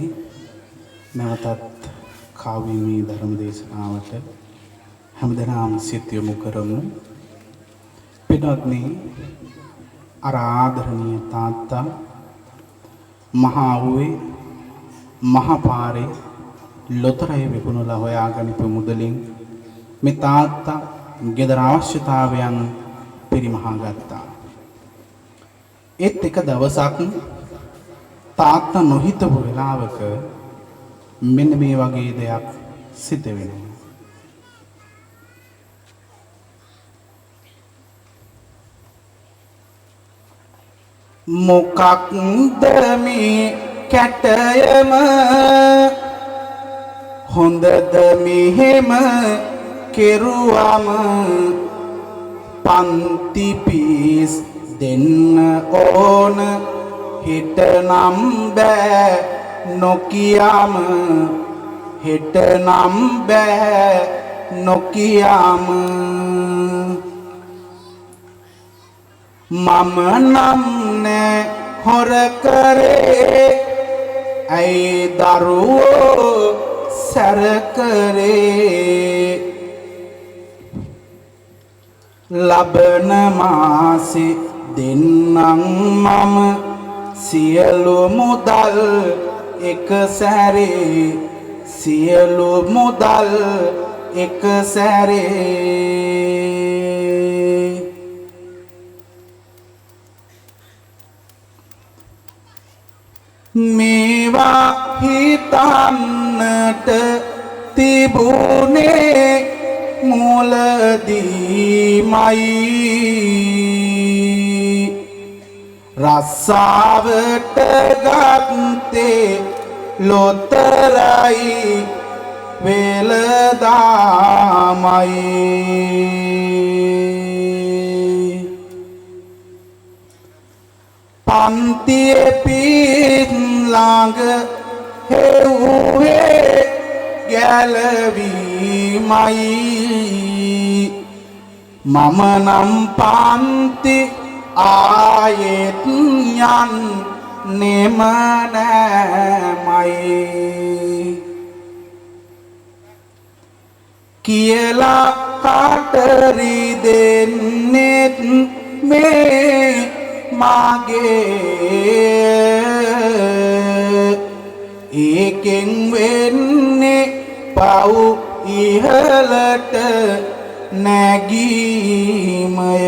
නැවතත් කාව්‍යමය ධර්ම දේශනාවට හැමදෙනාම සිත යොමු කරමු. පිටත්නි ආරාධනීය තාත්තා මහා වූවේ මහා පාරේ ලොතරැයි විකුණලා හොයාගනිපු මුදලින් මේ තාත්තා ගෙදර අවශ්‍යතාවයන් පරිමහා ගත්තා. ඒත් එක දවසක් තාත්තා නොහිතපු වෙලාවක මෙන්න මේ වගේ දෙයක් සිද්ධ වෙනවා. මොකක්ද මේ කැටයම හොඳද මෙහෙම කෙරුවම පන්ති පිස් දෙන්න ඕන හෙට නම් බෑ නොකියම හෙට නම් බෑ නොකියම මම නම් නෑ හොර කරේ ඇයි දරුවෝ සැර කරේ ලබන මාසේ දෙන්නම් මම සියලු මුදල් එක සැරේ සියලු මුදල් එක සැරේ මේවා හිතන්නට තිබුණේ මුලදීමයි රස්සාවට ගත්තේ ලොතරයි වෙලදාමයි පන්තියේ පින් ළඟ හෙව්වේ ගැලවීමයි මම නම් පන්ති ආයෙත් යන්නෙම නෑමයි කියලා කාටරි දෙන්නෙත් මේ මගේ ඒකෙන් වෙන්නේ පව් ඉහළට නැගීමය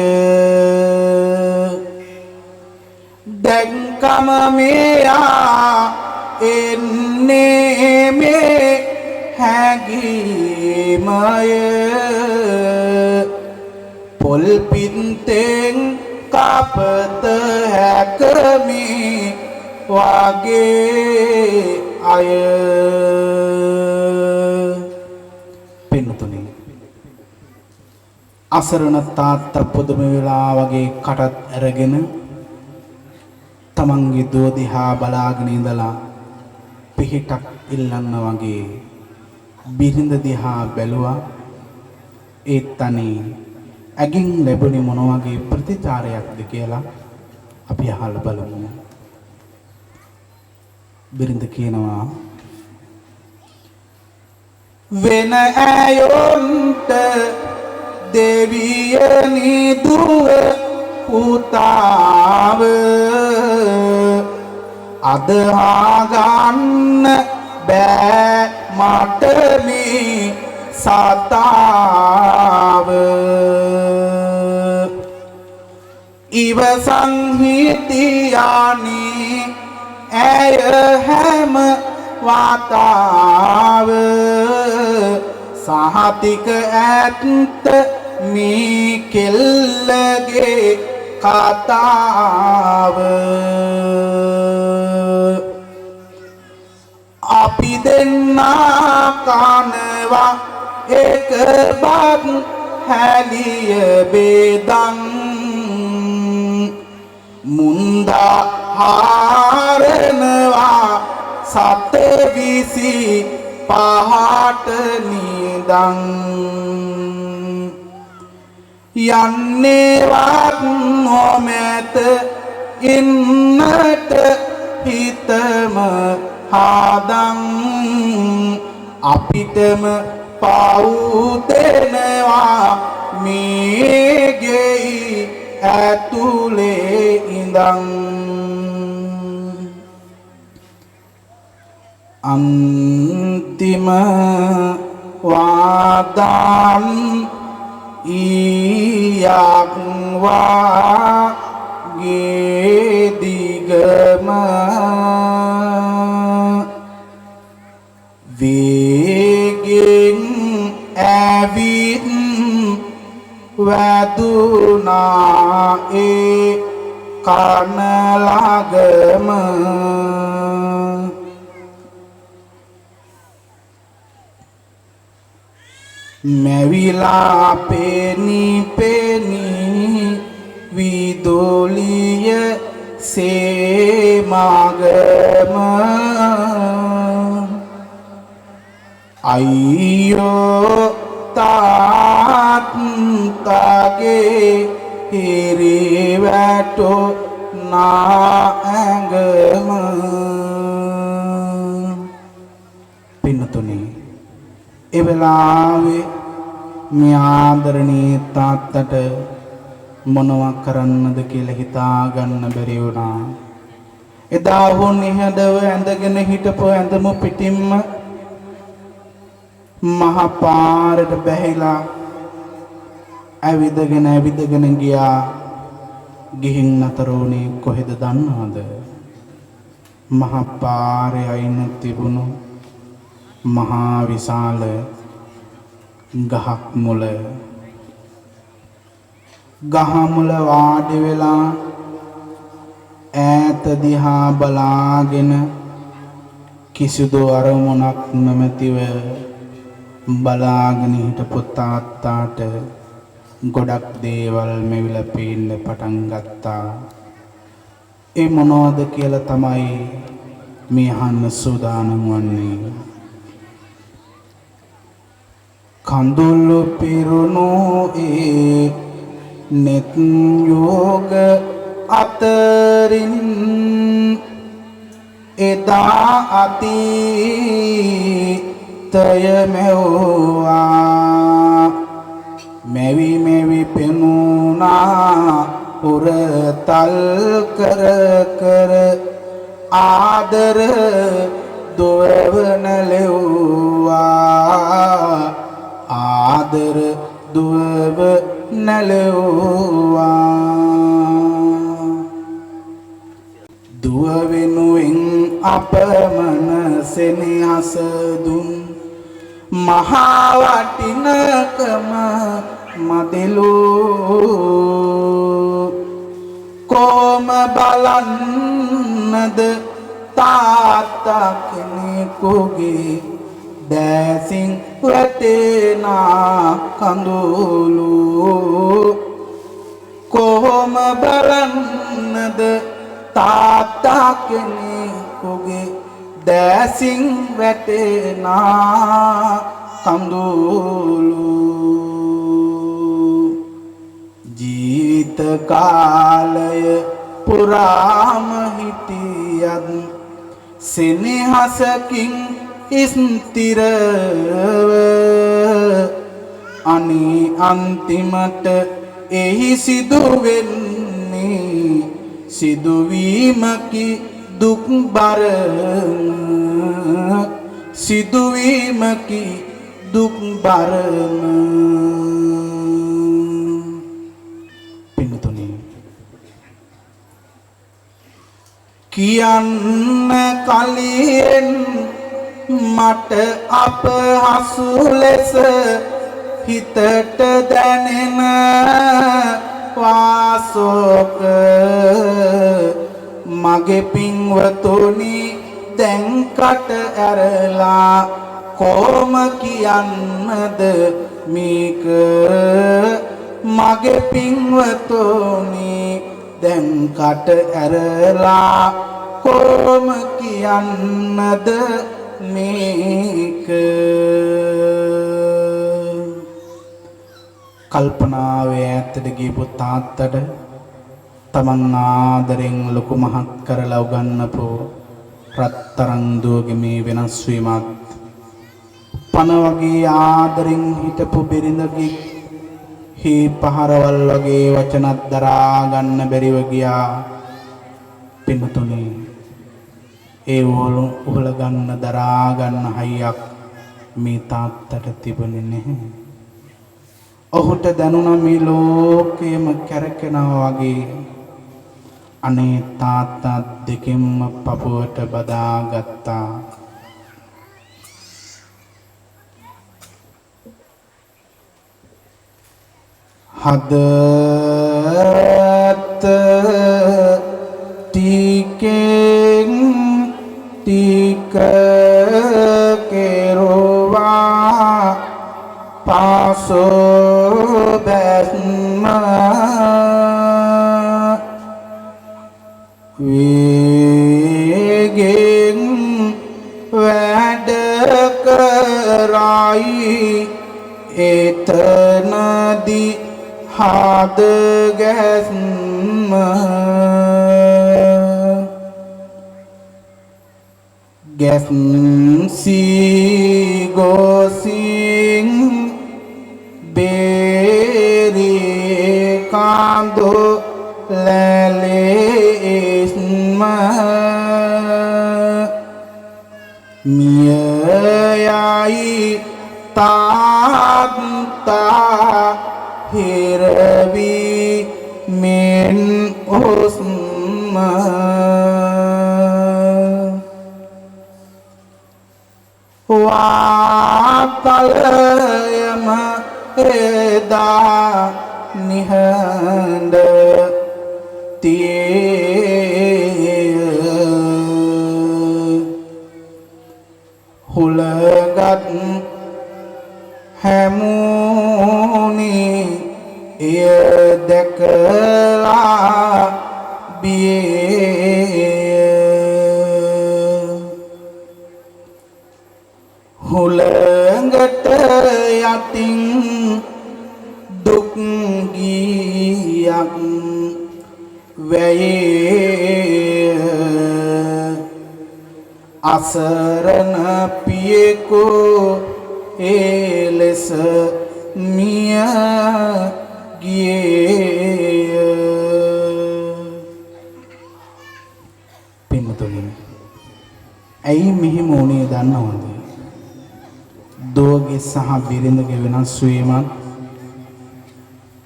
දැන්කම මෙයා එන්නේ මේ හැගීමය පොල් පින්තෙන් කපත හැකමි වගේ අය පින්නතුනි අසරණ තාත්තා පුදුම වෙලා වගේ කටත් අරගෙන තමන්ගේ දුව දිහා බලාගෙන ඉඳලා පිහිටක් ඉල්ලන්න වගේ බිරිඳ දිහා බැලුවා ඒත් අනේ ඇගින් ලැබුණේ මොන වගේ ප්‍රතිචාරයක්ද කියලා අපි අහලා බලමු බිරිඳ කියනවා වෙන ඇයොන්ට දෙවියනි දුව පුතාව අදහා ගන්න බෑ මට මේ සතාව ඉවසන් හිටියානි ඇය හැම වාතාව සහතික ඇත්ත මේ කෙල්ලගේ කතාව අපි දෙන්නා කනවා එක බත් හැලිය බෙදන් මුන්දා හාරනවා සතවිසි පහට නිදන් යන්නේවත් නොමැත ඉන්නට හිතම හදන් අපිටම පව් දෙනවා මේ ගෙයි ඇතුලේ ඉඳන් අන්තිම වාදන් ඊයක් වාගේ දිගම වේගෙන් ඇවිත් වැදුනා ඒ කන ළඟම මැවිලා පෙනි පෙනි විදුලිය සේමගම අයියෝ තාත්තාගේ හිරිවැටෝ නාඇඟම පින්නතුනි ඒ වෙලාවේ මේ ආදරණීය තාත්තට මොනවා කරන්නද කියලා හිතා ගන්න බැරි වුණා. එදා ඔහු නිහඬව ඇඳගෙන හිටපු ඇඳුම පිටින්ම මහ පාරට බැහැලා ඇවිදගෙන ගියා. ගිහින් නතර වුණේ කොහෙද දන්නවද? මහ පාරේ අයින තිබුණු මහා විශාල ගහක් මුල. ගහ මුල වාඩි වෙලා ඈත දිහා බලාගෙන කිසිදු අරමුණක් නැමැතිව බලාගෙන හිටපු තාත්තාට ගොඩක් දේවල් මෙවිලා පේන්න පටන් ගත්තා. ඒ මොනවද කියලා තමයි මේ අහන්න සූදානම් වන්නේ. කඳුළු පිරුණු ඒ නෙත් යෝග අතරින් එදා අතීතය මෙව්වා. මෙවි පෙනුණා උරතල් කර කර ආදර දුවවන ලෙව්වා. ආදර දුවව නැලෙව්වා. දුව වෙනුවෙන් අපමණ සෙනෙහස දුන් මහා වටිනකම මදෙලෝ. කොම බලන්නද තාත්තා කෙනෙකුගේ දැසින් වැටෙනා කඳුළු. කොහොම බලන්නද තාත්තා කෙනෙකුගේ දැසින් වැටෙනා කඳුළු. ජීවිත කාලය පුරාම හිටියත් සෙනෙහසකින් ස්ථිරව අනී අන්තිමට එහි සිදුවෙන්නේ සිදුවීමකි දුක්බර. සිදුවීමකි දුක්බරම. පින්තුනි, කියන්න කලින් මට අපහසු ලෙස හිතට දැනෙන වාසෝක මගේ පින්වතුනි දැන් කට ඇරලා කොම කියන්නද මේක? මගේ පින්වතුනි දැන් කට ඇරලා කොම කියන්නද මේක? කල්පනාවේ ඈතට ගියපු තාත්තට තමන් ආදරෙන් ලොකු මහත් කරලා උගන්වපු රත්තරන් දුවගේ මේ වෙනස් වීමත් පන වගේ ආදරෙන් හිටපු බිරිඳගේ හී පහරවල් වගේ වචනත් දරා ගන්න බැරිව ගියා. පින්තුනි, ඒ උහුල ගන්න දරා ගන්න හයියක් මේ තාත්තට තිබුණේ නැහැ. ඔහුට දැනුණා මේ ලෝකයම කැරකෙනවා වගේ. අනේ තාත්තා දෙකෙන්ම පපුවට බදාගත්තා. හදත ටිකෙන් ටික කෙරුවා පාසෝ බැස්ම වේගෙන් වැඩ කරයි එතනදී හද ගැස්ම ගැස්සී ගොසින් බේරී කාඳු ලැලෙස්ම යයි තාත්තා හිරවි මෙන් ඔස්ම වාතලයම එදා නිහඬ තියේ හුලගත් හැමුණි එය දැකලා බියේ හුලඟට යටින් දුක් ගියක් වැයේ අසරණ පියෙකෝ ඒ ලෙස මිය ගියේ පින්තුනි ඇයි මෙහෙම වුණේ දන්නවද දුවගේ සහ බිරිඳගේ වෙනස් වීමත්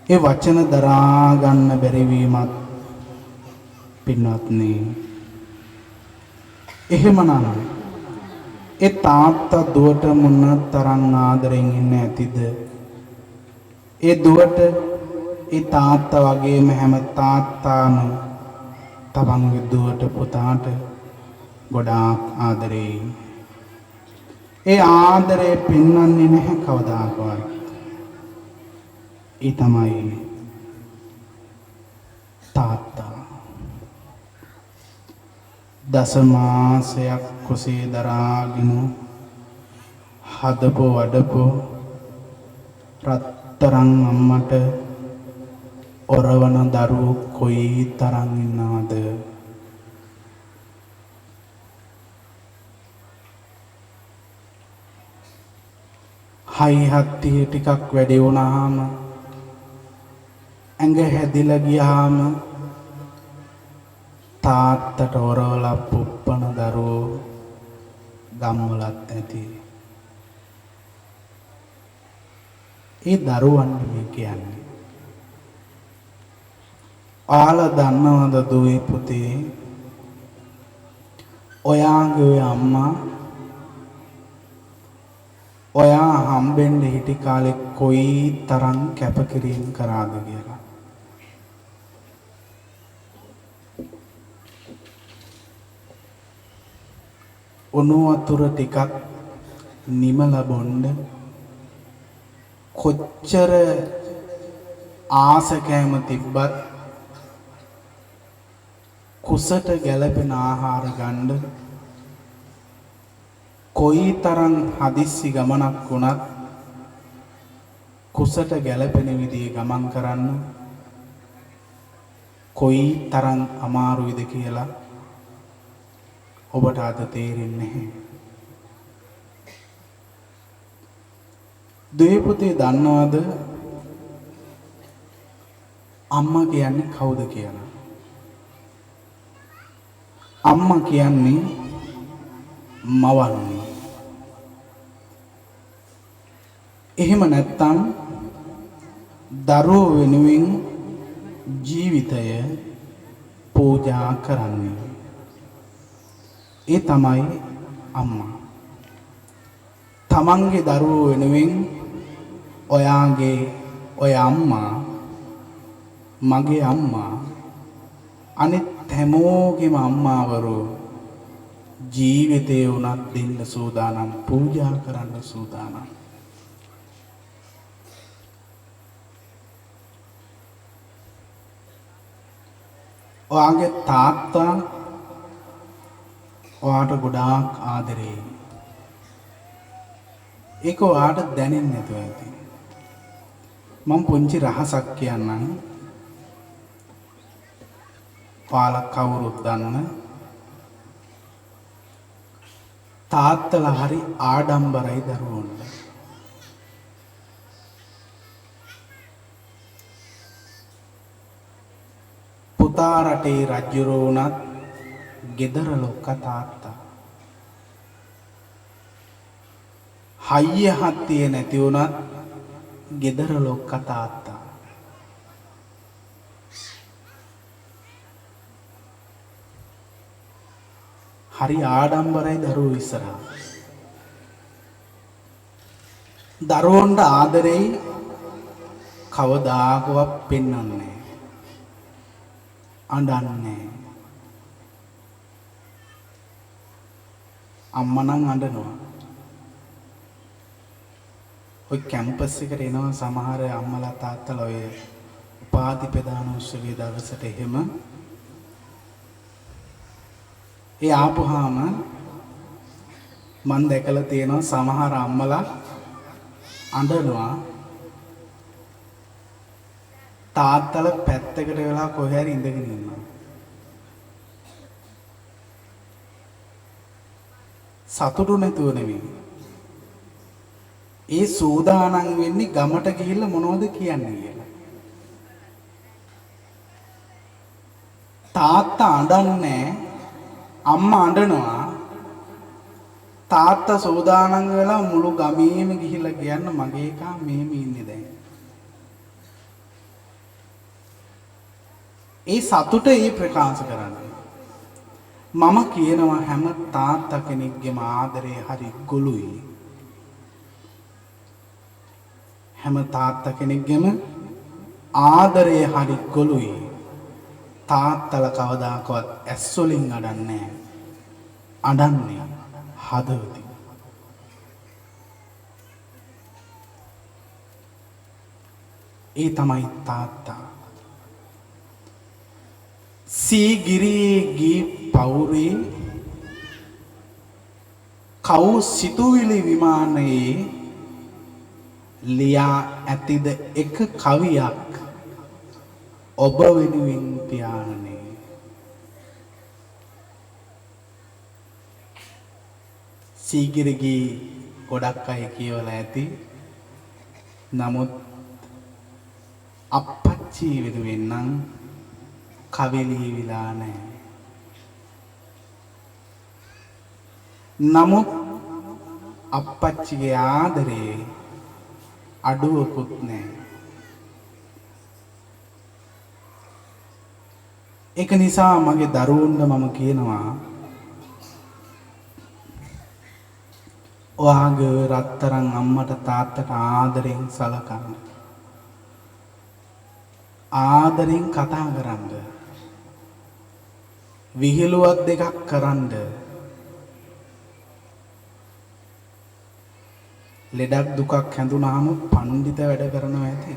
ඒ වචන දරා ගන්න බැරි වීමත් පින්වත්නි එහෙමනම් ඒ තාත්තා දුවට මොන තරම් ආදරෙන් ඉන්න ඇතිද ඒ දුවට ඒ තාත්තා වගේම හැම තාත්තාම තමන්ගේ දුවට පුතාට ගොඩාක් ආදරේ ඒ ආදරේ පෙන්වන්නේ නැහැ කවදාකවත් ඒ තමයි තාත්තා දසමාසයක් කුසේ දරාගෙන හදපු වඩපු රත්තරන් අම්මට ඔරවන දරුවෝ කොයි තරම් ඉන්නවද හයි හත්තිය ටිකක් වැඩි වුණාම ඇඟ හැදිලා ගියාම තාත්තට ඔරවලා පුප්පන දරුවෝ ගම්වලත් ඇති. ඒ දරුවන් මේ කියන්නේ. ආලා දන්නවද දුවේ පුතේ? ඔයාගේ අම්මා ඔයා හම්බෙන්න හිටි කාලේ කොයි තරම් කැපකිරීම කරාද කියලා. උණු වතුර ටිකක් නිමල බොන්න කොච්චර ආස කෑම තිබ්බත් කුසට ගැළපෙන ආහාර ගන්න කොයි තරම් හදිස්සි ගමනක් වුණත් කුසට ගැළපෙන විදිහේ ගමන් කරන්න කොයි තරම් අමාරුයිද කියලා ඔබට අද තේරෙන්නේ නැහැ. දුවේ පුතේ දන්නවද අම්මා කියන්නේ කවුද කියලා? අම්මා කියන්නේ මවන්නේ. එහෙම නැත්නම් දරුවෝ වෙනුවෙන් ජීවිතය පූජා කරන්නේ. ඒ තමයි අම්මා. තමන්ගේ දරුවෝ වෙනුවෙන් ඔයාගේ ඔය අම්මා මගේ අම්මා අනිත් හැමෝගෙම අම්මාවරු ජීවිතේ උනත් දෙන්න සූදානම් පූජා කරන්න සූදානම්. ඔයාගේ තාත්තා ඔයාට ගොඩාක් ආදරේ. ඒක ඔයාට දැනෙන්නේ නැතුව ඇති. මම පුංචි රහසක් කියන්නම්. ඔයාලා කවුරුත් දන්න තාත්තලා හරි ආඩම්බරයි දරුවන්ට. පුතා රටේ රජුරෝ වුණත් ගෙදර ලොක්ක තාත්තා. හයිය හත්තිය නැති වුණත් ගෙදර ලොක්කා තාත්තා. හරි ආඩම්බරයි දරුවෝ ඉස්සරහා. දරුවන්ට ආදරෙයි කවදාකවත් පෙන්වන්නේ අඬන්නේ. අම්මා නම් අඬනවා. ඔය කැම්පස් එකට එනවා සමහර අම්මලා තාත්තලා ඔය උපාධි ප්‍රදානෝත්සවයේ දවසට එහෙම. ඒ ආපුහාම මම දැකලා තියෙනවා සමහර අම්මලා අඬනවා. තාත්තලා පැත්තකට වෙලා කොහේ හරි ඉඳගෙන ඉන්නවා. සතුටු නැතුව නෙමෙයි. ඒ සූදානම් වෙන්නේ ගමට ගිහිල්ලා මොනවද කියන්නේ කියලා. තාත්තා අඬන්නේ අම්මා අඬනවා. තාත්තා සූදානම් වෙලා මුළු ගමේම ගිහිල්ලා කියන්න මගේ එකා මෙහෙම ඉන්නේ දැන්. ඒ සතුට ඒ ප්‍රකාශ කරන්නේ. මම කියනවා හැම තාත්තා කෙනෙක්ගේම ආදරේ හරි ගොළුයි. හැම තාත්තා කෙනෙක්ගේම ආදරේ හරි ගොළුයි. තාත්තලා කවදාකවත් ඇස් වලින් අඬන්නේ නැහැ. අඬන්නේ හදවතින්. ඒ තමයි තාත්තා. සීගිරියේ ගී පවුරේ කව් සිතුවිලි විමානයේ ලියා ඇතිද එක කවියක් ඔබ වෙනුවෙන් පියාණනේ. සීගිරිගේ ගොඩක් අය කියවලා ඇති. නමුත් අප්පච්චි වෙනුවෙන් නම් කවි ලියවිලා නැහැ. නමුත් අප්පච්චිගේ ආදරේ අඩුවකුත් නැහැ. ඒක නිසා මගේ දරුවන්ට මම කියනවා ඔයාගේ රත්තරන් අම්මට තාත්තට ආදරෙන් සලකන්න. ආදරෙන් කතා කරන්න. විහිළුවක් දෙකක් කරන්න. ලෙඩක් දුකක් හැඳුනාම පඬිත වැඩ කරනවා ඇති.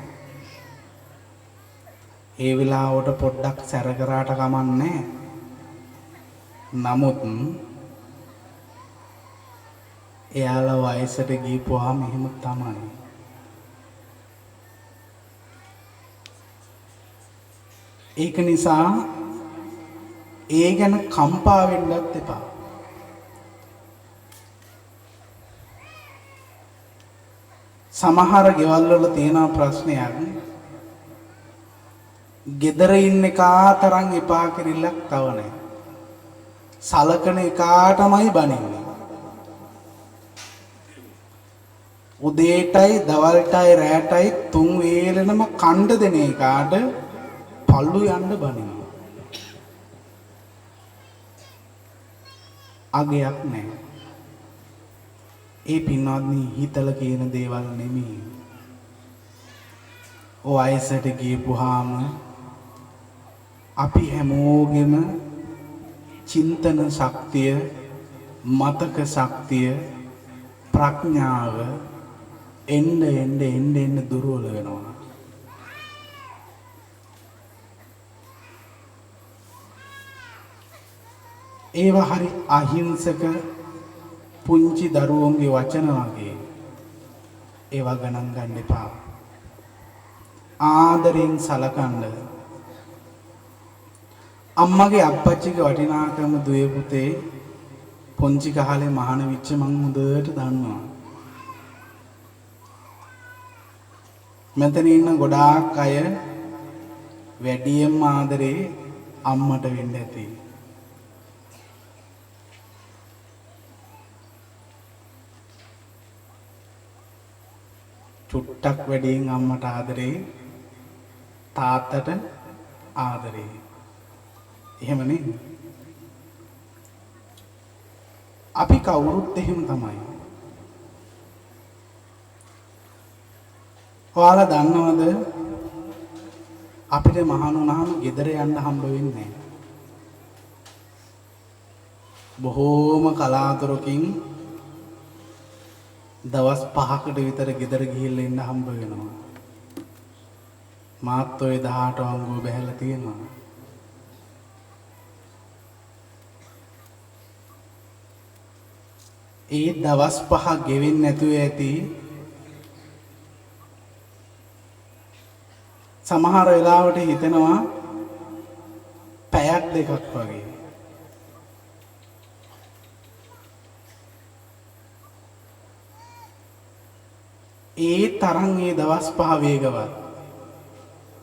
ඒ වෙලාවට පොඩ්ඩක් සැර කරාට කමන්නේ. නමුත් එයාලා වයසට ගිහපුවාම එහෙම තමයි. ඒක නිසා ඒ ගැන කම්පා වෙන්නත් එපා. සමහර ගෙවල් වල තියෙන ප්‍රශ්නයක් ගෙදර ඉන්න කාතරම් එපා කිරිල්ලක් තව නැහැ. සලකන එකාටමයි බනින්නේ. උදේටයි දවල්ටයි රැටයි තුන් වේලෙනම කණ්ඩ දෙන එකාට පල්ලු යන්න බනිනවා. අගයක් නැහැ. ඒ පින්වත්නි හිතලා කියන දේවල් නෙමෙයි. ඔය වයසට ගියපුවාම අපි හැමෝගෙම චින්තන ශක්තිය, මතක ශක්තිය, ප්‍රඥාව එන්න දුර්වල වෙනවා. ඒවා හරි අහිංසක පුංචි දරුවන්ගේ වචන වගේ. ඒවා ගණන් ගන්න එපා. ආදරෙන් සලකන්න. අම්මගේ අප්පච්චිගේ වටිනාකම දුවේ පුතේ පොන්චි කාලේ මහාන විච්ච මං හොඳට දන්නවා. මෙතන ඉන්න ගොඩාක් අය වැඩියෙන්ම ආදරේ අම්මට වෙන්න ඇති. චුට්ටක් වැඩියෙන් අම්මට ආදරේ තාත්තට ආදරේ. එහෙම නේද? අපි කවුරුත් එහෙම තමයි. ඔයාලා දන්නවද අපිට මහාන වුණාම ගෙදර යන්න හම්බ වෙන්නේ නැහැ. බොහෝම කලාතුරකින් දවස් 5කට විතර ගෙදර ගිහිල්ලා ඉන්න හම්බ වෙනවා. මාත් ඔය 18 වංගුව බැහැලා තියෙනවා. ඒ දවස් 5 ගෙවෙන්නේ නැතුව ඇති. සමහර වෙලාවට හිතෙනවා පැයක් දෙකක් වගේ. ඒ තරම් ඒ දවස් 5 වේගවත්.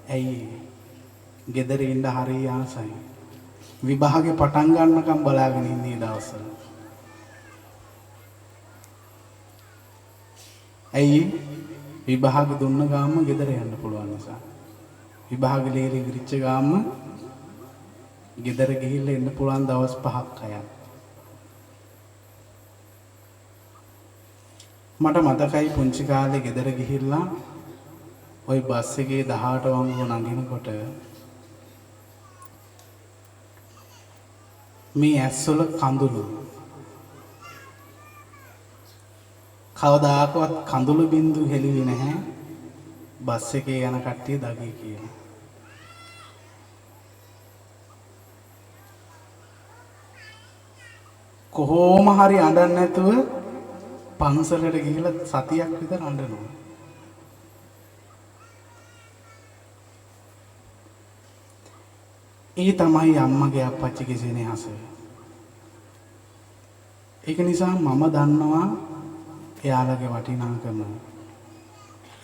ඇයි? ගෙදර ඉන්න හරිය ආසයි. විභාගේ පටන් ගන්නකම් බලාගෙන ඉන්නේ දවස්වල. ඇයි? විභාග දුන්න ගාම ගෙදර යන්න පුළුවන් නිසා. විභාග ලේරි ඉරිච්ච ගාම ගෙදර ගිහිල්ලා එන්න පුළුවන් දවස් 5ක් 6ක්. මට මතකයි පුංචි කාලේ ගෙදර ගිහිල්ලා ওই බස් එකේ 18 වංගුව නගිනකොට මේ ඇස්වල කඳුළු කවදාකවත් කඳුළු බින්දු හෙළුවේ නැහැ. බස් එකේ යන කට්ටිය දගී කියලා. කොහොම හරි අඬන්නේ නැතුව පන්සලට ගිහිල්ලා සතියක් විතර අඬනවා. ඒ තමයි අම්මගේ අප්පච්චිගේ සෙනෙහස. ඒක නිසා මම දන්නවා එයාලගේ වටිනාකම.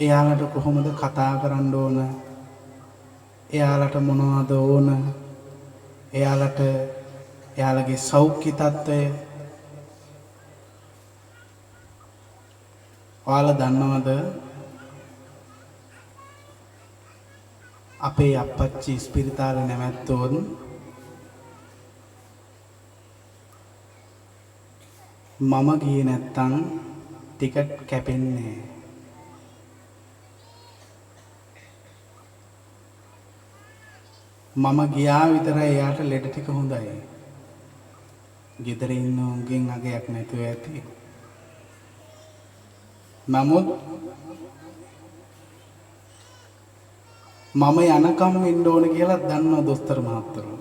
එයාලට කොහොමද කතා කරන්න ඕන? එයාලට මොනවද ඕන? එයාලට එයාලගේ සෞඛ්‍ය තත්ත්වය ඔයාලා දන්නවද? අපේ අප්පච්චි ස්පිරිතාලේ නැමැත්තොත් මම ගියේ නැත්තම් ටිකට් කැපෙන්නේ. මම ගියා විතරයි එයාට ලෙඩ ටික හොඳයි. ගෙදර ඉන්න උන්ගෙන් අගයක් නැතුව ඇති. නමුත් මම යනකම් ඉන්න ඕන කියලා දන්නවා දොස්තර මහත්තයෝ.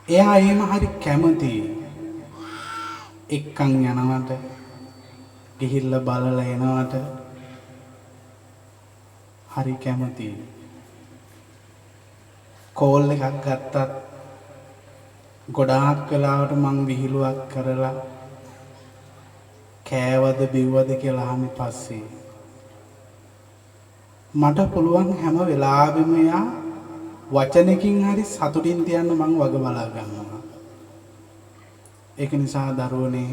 එයා එහෙම හරි කැමති එක්කන් යනවට ගිහිල්ලා බලලා එනවට හරි කැමති. කෝල් එකක් ගත්තත් ගොඩාක් වෙලාවට මං විහිළුවක් කරලා කෑවද බිව්වද කියලා අහන්න පස්සේ මට පුළුවන් හැම වෙලාවෙම යා වචනකින් හරි සතුටින් තියන්න මං වග බලා ගන්නවා. ඒක නිසා දරුවනේ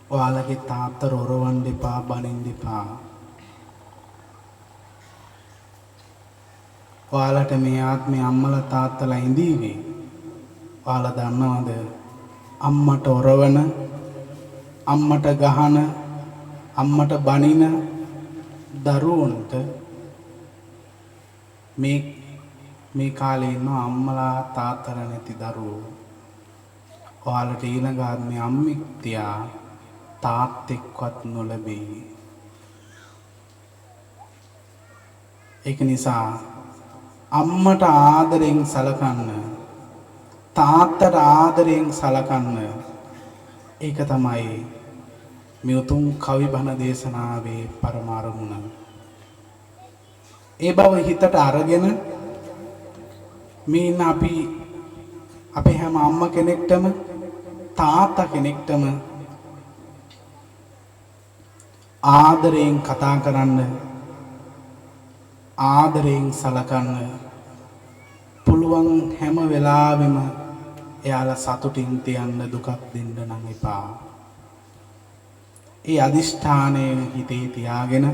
ඔයාලගේ තාත්තා රොරවන්න එපා, බනින්න එපා. ඔයාලට මේ ආත්මේ අම්මලා තාත්තලා ඉඳීවි. ඔයාලා දන්නවද අම්මට ඔරවන, අම්මට ගහන, අම්මට බනින දරුවන්ට මේ කාලේ ඉන්න අම්මලා තාත්තලා නැති දරුවෝ ඔයාලට ඊළඟ ආත්මේ අම්මෙක් තියා තාත්තෙක්වත් නොලැබෙයි. ඒක නිසා අම්මට ආදරෙන් සලකන්න, තාත්තට ආදරෙන් සලකන්න. ඒක තමයි මේ උතුම් කවි බණ දේශනාවේ පරමාරමුණ. ඒ බව හිතට අරගෙන මේ අපි හැම අම්මා කෙනෙක්ටම තාත්තා කෙනෙක්ටම ආදරයෙන් කතා කරන්න, ආදරයෙන් සලකන්න පුළුවන් හැම වෙලාවෙම එයාලා සතුටින් තියන්න, දුකක් දෙන්න නම් එපා. ඒ අදිෂ්ඨානය හිතේ තියාගෙන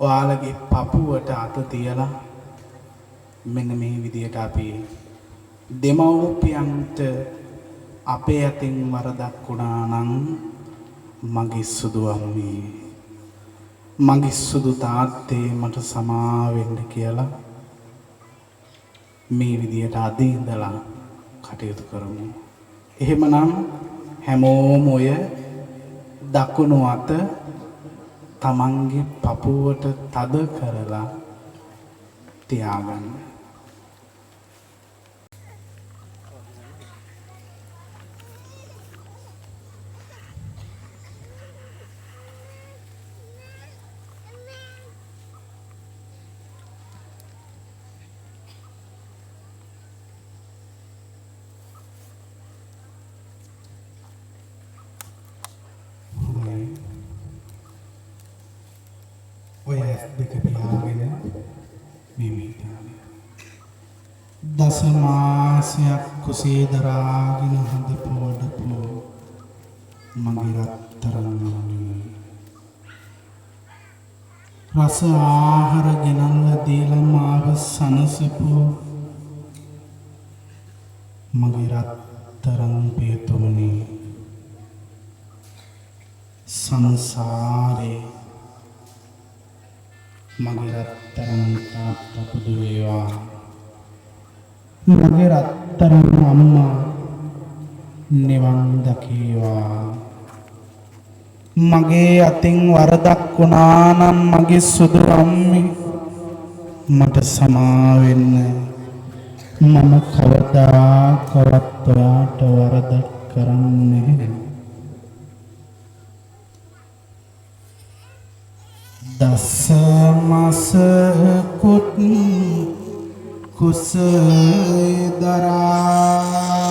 ඔයාලගේ පපුවට අත තියලා මෙන්න මේ විදියට අපි දෙමව්පියන්ට අපේ අතින් වරදක් වුණා නම් මගේ සුදු අම්මේ මගේ සුදු තාත්තේ මට සමා වෙන්න කියලා මේ විදියට අද ඉඳලා කටයුතු කරමු. එහෙමනම් හැමෝම ඔය දකුණු අත තමන්ගේ පපුවට තද කරලා තියාගන්න. ඔය දෙක පියාගෙන දස මාසයක් කුසේ දරාගෙන හදපු වඩපු මගේ රත්තරන් රස ආහාර ගෙනල්ලා දීලා මාව සනසපු මගේ රත්තරන් පියතුමනි සංසාරේ මගේ රත්තරන් තාත්තා පුදු වේවා. මගේ රත්තරන් අම්මා නිවන් දකීවා. මගේ අතින් වරදක් වුණා නම් මගේ සුදු අම්මේ මට සමා වෙන්න. මම කවදාකවත් ඔයාට වරදක් කරන්නේ නැහැ. දස මාස කුත් කුසේ දරා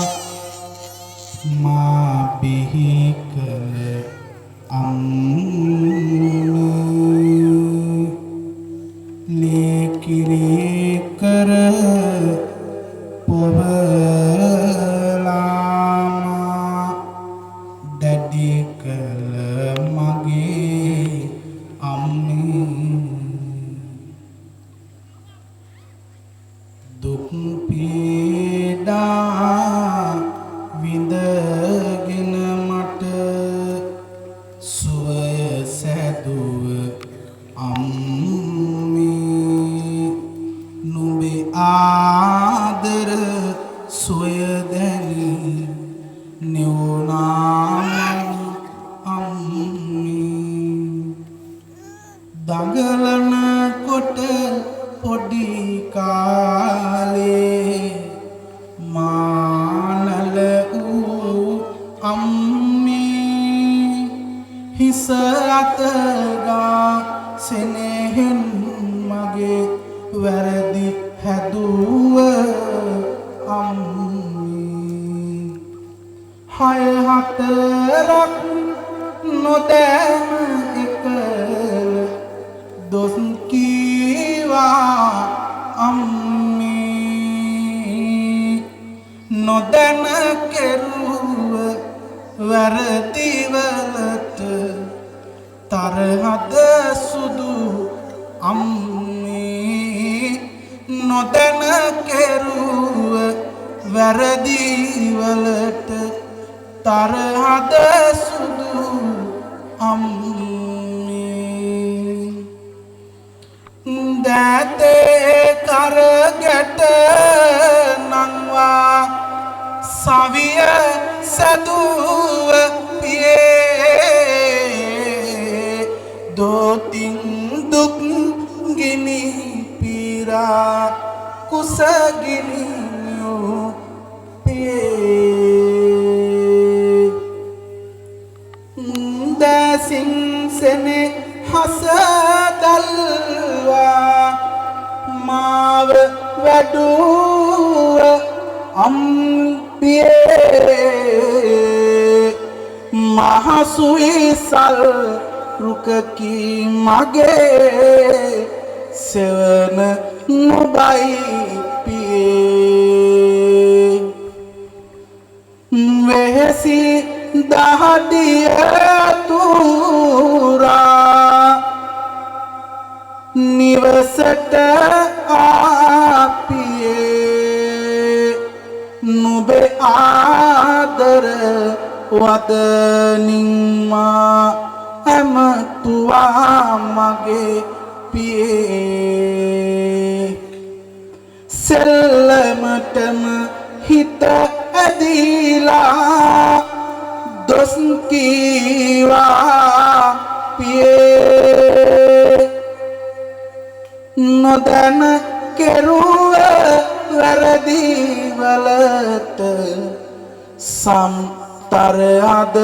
මා බිහි කළ අම්මේ ලේකිරි කර පොවලාමා දැඩි කළ මගේ දුක් පීඩා විඳගෙන මට සුවය සැදුව අම්මේ නුඹේ ආදර සුවය දැනි නිවුණා අම්මේ දඟලන කොට පොඩි කාලේ මානල වූ අම්මේ හිස අතගා සෙනෙහෙන් මගේ වැරදි හැදුව අම්මේ හය හතරක් නොදැන එක දොස් කීවා අම්මේ නොදැන කෙරුව වැරදිවලට තරහද සුදු අම්මේ නොදැන කෙරුව වැරදිවලට තරහද සුදු අම්මේ දැතේ කරගැට නංවා සවිය සැදුව පියේ දෝතින් දුක් ගිනි පීරා කුසගිනියෝ පියේ දැසින් සෙනෙ හසදල්වා මාව වැඩුව අම්පියේ මහසුයිසල් රුකකි මගේ සෙවන නොබයි පියේ වෙහසි දහඩිය තුරා නිවසට ආපියේ නුඹේ ආදර වදනින්මා ඇමතුවා මගේ පියේ සෙල්ලමටම හිත ඇදීලා දොස් කීවා පියේ නොදැන කෙරුව වැරදි වලට සම්තර අද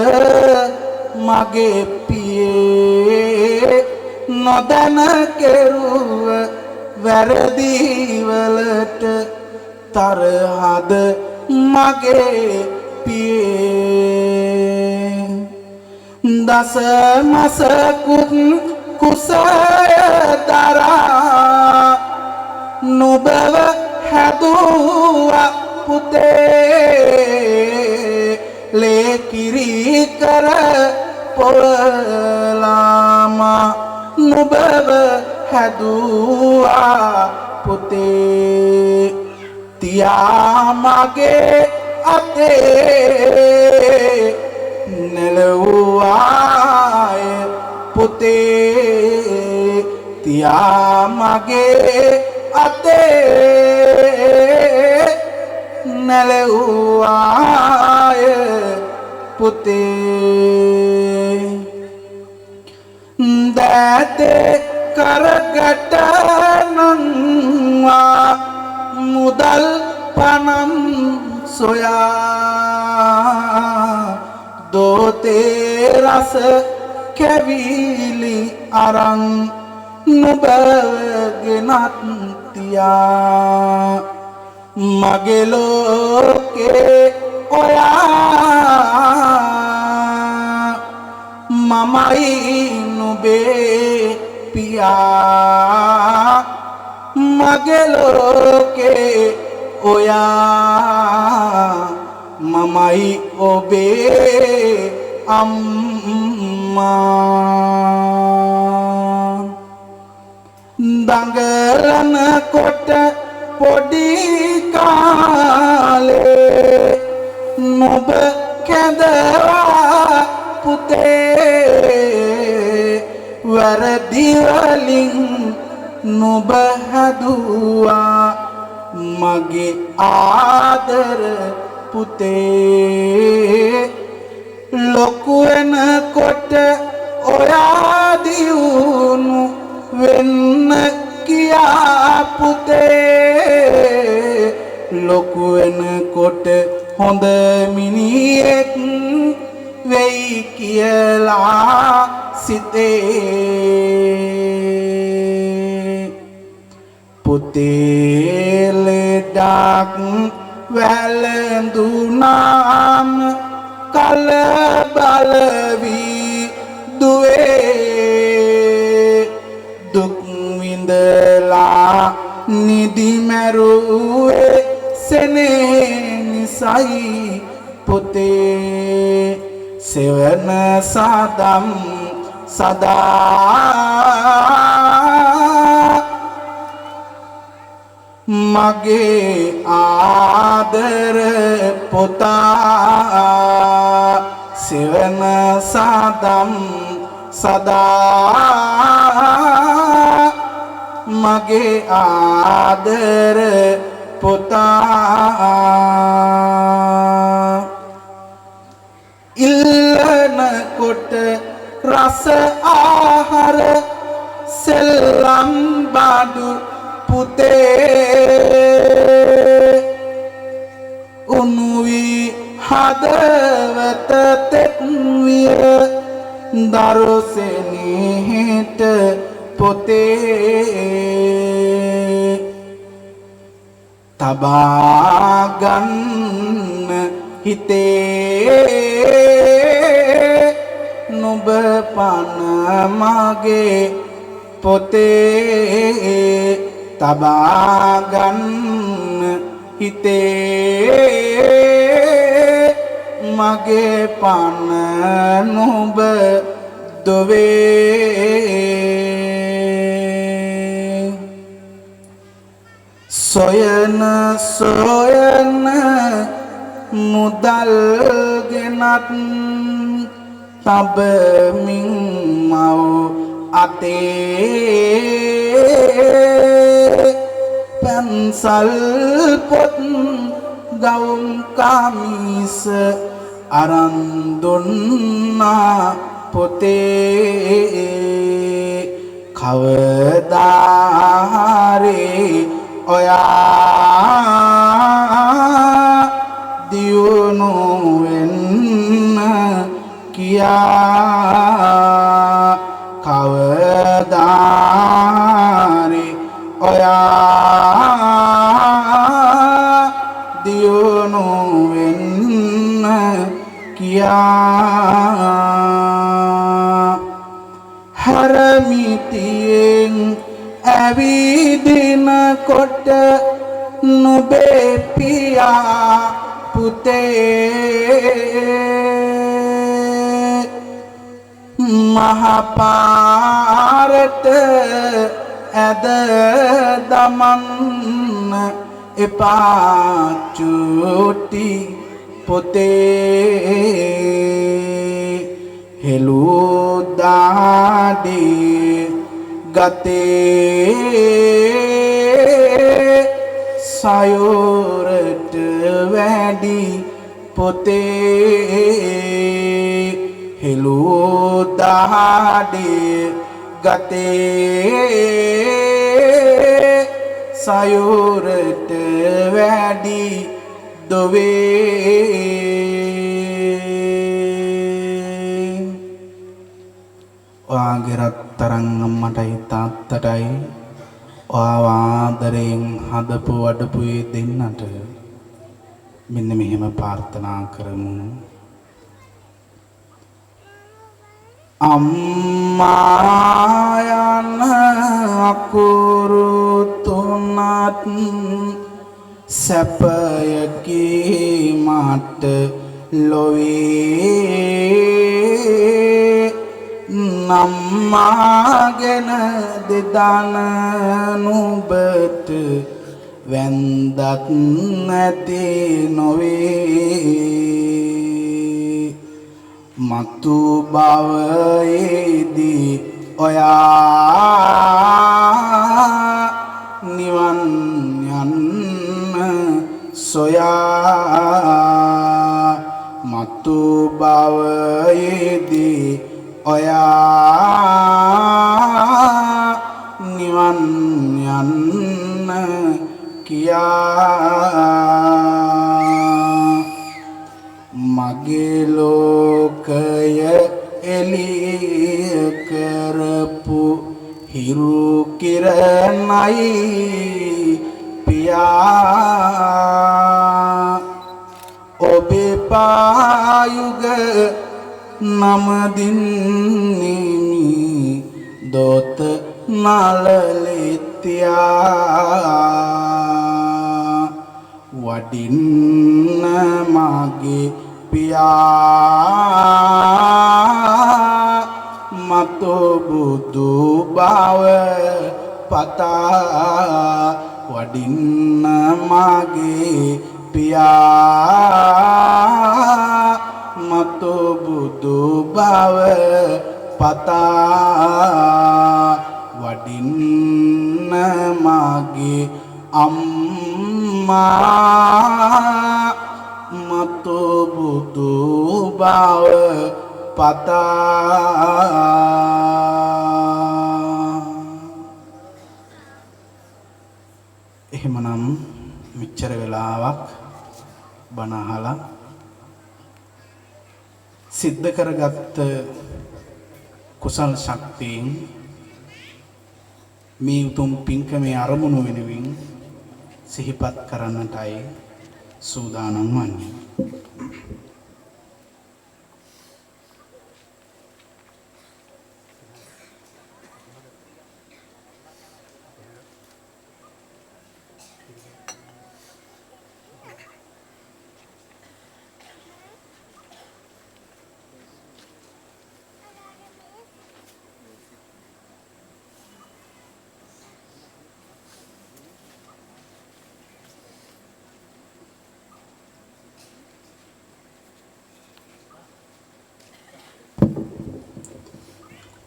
මගේ පියේ නොදැන කෙරුව වැරදි වලට තරහද මගේ පියේ දස මසකුත් කුසය දරා නුඹව හැදුවා පුතේ ලේකිරි කර පොළලාම නුඹව හැදුවා පුතේ තියා මගේ අතේ නෙළුවාය පුතේ තියා මගේ අතේ නෙළුවාය පුතේ දෑතේ කරගට නංවා මුදල් පනම් සොයා දෝතේ රස කැවිලි අරන් නුඹගෙනත් තියා මගේ ලෝකේ ඔයා මමයි නුඹේ පියා මගේ ලෝකේ ඔයා මමයි ඔබේ අම්මා දඟලන කොට පොඩි කාලේ නුඹ කැඳවා පුතේ වැරදි වලින් නුඹ හැදුවා මගේ ආදර පුතේ ලොකු වෙනකොට ඔයා දියුණු වෙන්න කියා පුතේ ලොකු වෙනකොට හොඳ මිනිහෙක් වෙයි කියලා සිතේ පුතේ ලෙඩක් වැළඳුනාම කලබල වී දුවේ දුක් විඳලා නිදි මැරුවේ සෙනෙහ නිසයි පුතේ සෙවන සදම් සදා මගේ ආදර පුතා සෙවන සදම් සදා මගේ ආදර පුතා ඉල්ලන කොට රස ආහාර සෙල්ලම් බඩු පුතේ උනුවි හදවත තෙත් විය දරුසෙනෙහිට පොතේ තබා ගන්න හිතේ නුඹ පන මගේ පොතේ තබා ගන්න හිතේ මගේ පන නුඹ දොවේ සොයන සොයන මුදල් ගෙනත් තබමින් මව් අතේ පැන්සල් පොත් ගවුම් කමිස අරන් දුන්නා පොතේ කවදාරේ ඔයා දියුණු වෙන්න කියා කවදාරේ ඔයා දියුණු වෙන්න කියා හරමිතියෙන් ඇවිදින කොට නුඹේ පියා පුතේ මහපාරට ඇද දමන්න එපා චුටි පොතේ හෙළුදාඩේ ගතේ සයෝරට වැඩි පොතේ හෙළුදාඩේ ගතේ සයෝරට වැඩි දොවේ ඔයාගේ රත්තරන් අම්මටයි තාත්තටයි ඔයාව ආදරයෙන් හදපු වඩපු දෙන්නට මෙන්න මෙහෙම ප්‍රාර්ථනා කරමු අම්මා යන අකුරු තුනත් සැපයකි මට ලොවේ නම්මාගෙන දෙදන නුඹට වැන්දත් නැති නොවේ මතු භවයේදී ඔයා නිවන් යන්න සොයා මතු භවයේදී ඔයා නිවන් යන්න කියා මගේ ලෝකය එළිය කරපු හිරු කිරණයි පියා ඔබේ පායුග නමදින්නෙමි දොත නලලෙත්තියා වඩින්න මගේ පියා මතෝ බුදු බව පතා වඩින්න මගේ පියා මතෝ බුදු බව පතා වඩින්න මගේ අම්මා මතෝ බුදු බව පතා එහෙමනම් මෙච්චර වෙලාවක් බණ අහලා සිද්ධ කරගත්ත කුසල් ශක්තියෙන් මේ උතුම් පින්කමේ අරමුණු වෙනුවෙන් සිහිපත් කරන්නටයි සූදානම් වන්නේ.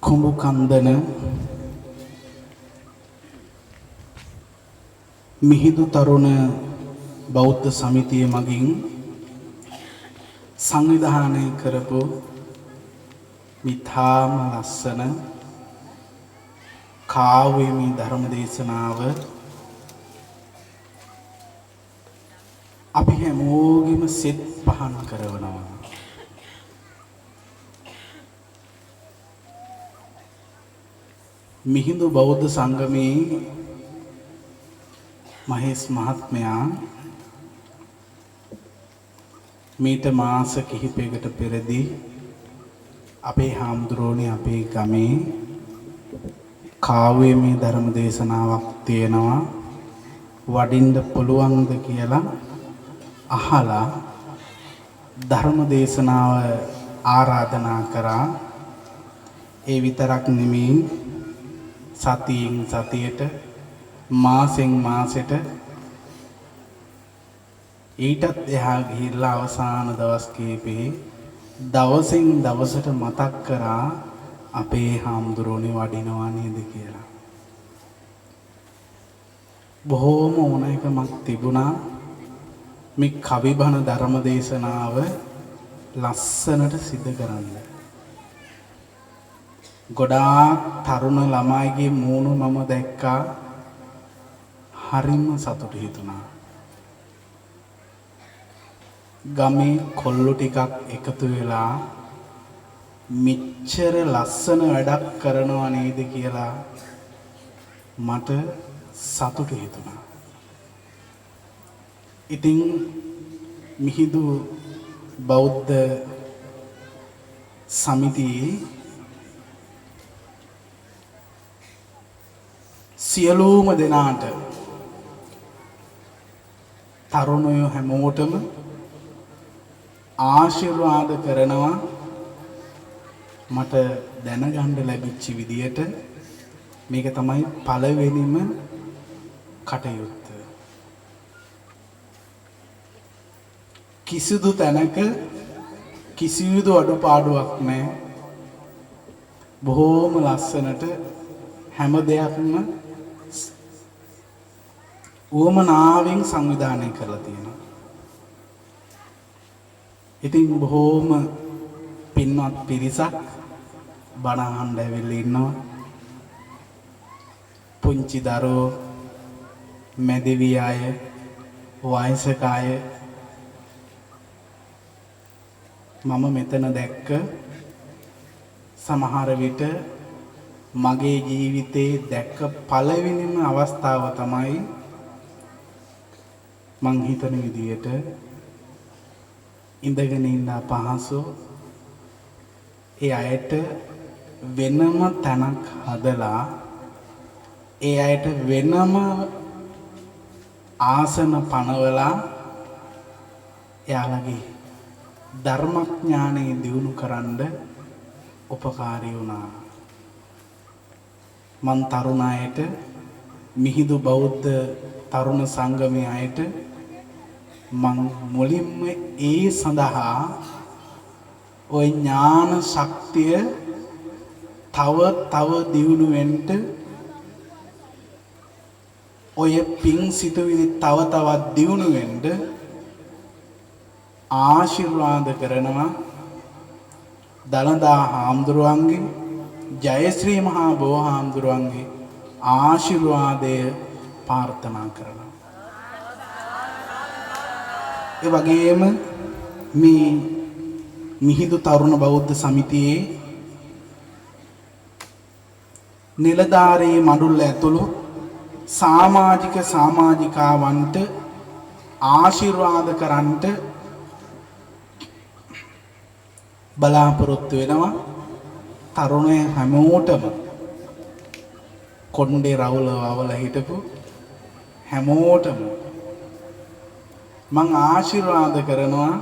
කුඹු කන්දන මිහිඳු තරුණ බෞද්ධ සමිතිය මගින් සංවිධානය කරපු මිතාම ලස්සන කාව්‍යමය ධර්ම දේශනාව අපි හැමෝගෙම සිත් පහන් කරනවා. මිහිඳු බෞද්ධ සංගමේ මහේස් මහත්මයා මීට මාස කිහිපයකට පෙරදී අපේ හාමුදුරුවනේ අපේ ගමේ කාව්‍යමය ධර්ම දේශනාවක් තියෙනවා වඩින්න පුළුවන්ද කියලා අහලා ධර්ම දේශනාව ආරාධනා කරා. ඒ විතරක් නෙමෙයි සතියෙන් සතියට මාසෙන් මාසෙට ඊටත් එහා ගිහිල්ලා අවසාන දවස් කීපේ දවසින් දවසට මතක් කරා අපේ හාමුදුරුවනේ වඩිනවා නේද කියලා. බොහෝම ඕනෑකමක් තිබුණා මේ කවිබණ ධර්ම දේශනාව ලස්සනට සිදු කරන්න. ගොඩාක් තරුණ ළමයිගේ මූණු මම දැක්කා. හරිම සතුටු හිතුණා. ගමේ කොල්ලෝ ටිකක් එකතු වෙලා මෙච්චර ලස්සන වැඩක් කරනවා නේද කියලා මට සතුටු හිතුණා. ඉතින් මිහිඳු බෞද්ධ සමිතියේ සියලුම දෙනාට තරුණයෝ හැමෝටම ආශිර්වාද කරනවා. මට දැනගන්න ලැබිච්ච විදියට මේක තමයි පළවෙනිම කටයුත්ත. කිසිදු තැනක කිසිදු අඩුපාඩුවක් නැහැ. බොහෝම ලස්සනට හැම දෙයක්ම උවමනාවෙන් සංවිධානය කරලා තියෙනවා. ඉතින් බොහෝම පින්වත් පිරිසක් බණ අහන්න ඇවිල්ලා ඉන්නවා. පුංචි දරුවෝ, මැදිවි අය, වයසක අය. මම මෙතන දැක්ක සමහර විට මගේ ජීවිතේ දැක්ක පළවෙනිම අවස්ථාව තමයි මං හිතන විදියට ඉඳගෙන ඉන්න අපහසු ඒ අයට වෙනම තැනක් හදලා ඒ අයට වෙනම ආසන පනවලා එයාලගේ ධර්මඥානෙ දියුණු කරන්න උපකාරී වුණා. මන් තරුණ අයට මිහිඳු බෞද්ධ තරුණ සංගමයේ අයට මං මුලින්ම ඒ සඳහා ওই ඥාන ශක්තිය තව දියුණු වෙන්න ඔය පිං සිතුවිලි තව තවත් දියුණු වෙන්න ආශිර්වාද කරනවා. දලදා හාමුදුරුවන්ගේ ජයශ්‍රී මහා බෝහාමුදුරුවන්ගේ ආශිර්වාදය ප්‍රාර්ථනා කරනවා. ඒ වගේම මේ මිහිඳු තරුණ බෞද්ධ සමිතියේ නිලධාරී මඩුල්ල ඇතුළු සමාජිකාවන්ට ආශිර්වාද කරන්නට බලාපොරොත්තු වෙනවා. තරුණය හැමෝටම කොණ්ඩේ රවුලවල හිටපු හැමෝටම මං ආශිර්වාද කරනවා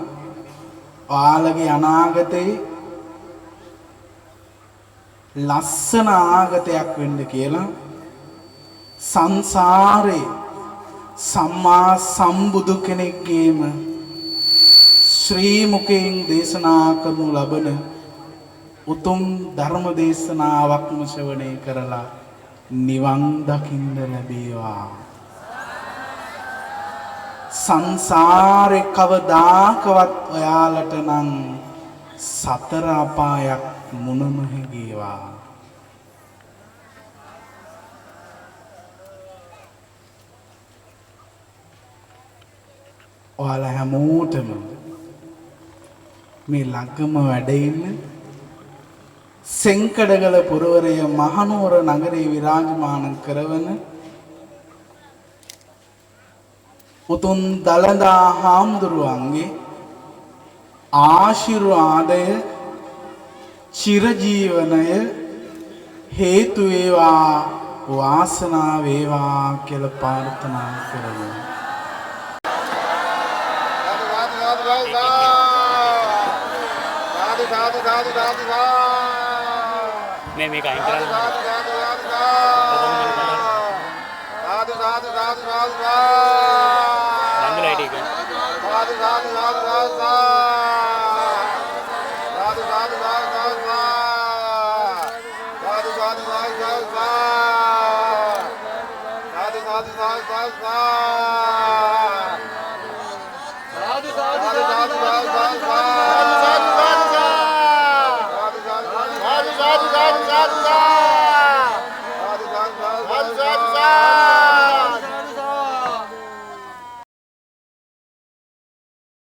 ඔයාලගේ අනාගතේ ලස්සන ආගතයක් වෙන්න කියලා. සංසාරේ සම්මා සම්බුදු කෙනෙක්ගේම ශ්‍රී මුඛයෙන් දේශනා කරනු ලබන උතුම් ධර්ම දේශනාවක්ම ශ්‍රවණය කරලා නිවන් දකින්න ලැබේවා. සංසාරේ කවදාකවත් ඔයාලට නම් සතර අපායක් මුණ නොහැගේවා. ඔයාලා හැමෝටම මේ ළඟම වැඩ ඉන්න සෙන්කඩගල පුරවරය මහනුවර නගරේ විරාජමාන කරවන උතුම් දළදා හාමුදුරුවන්ගේ ආශිර්වාදය චිරජීවනය හේතු වේවා වාසනාව වේවා කියලා ප්‍රාර්ථනා කරමු. මේ කයින් කරන්නේ Radha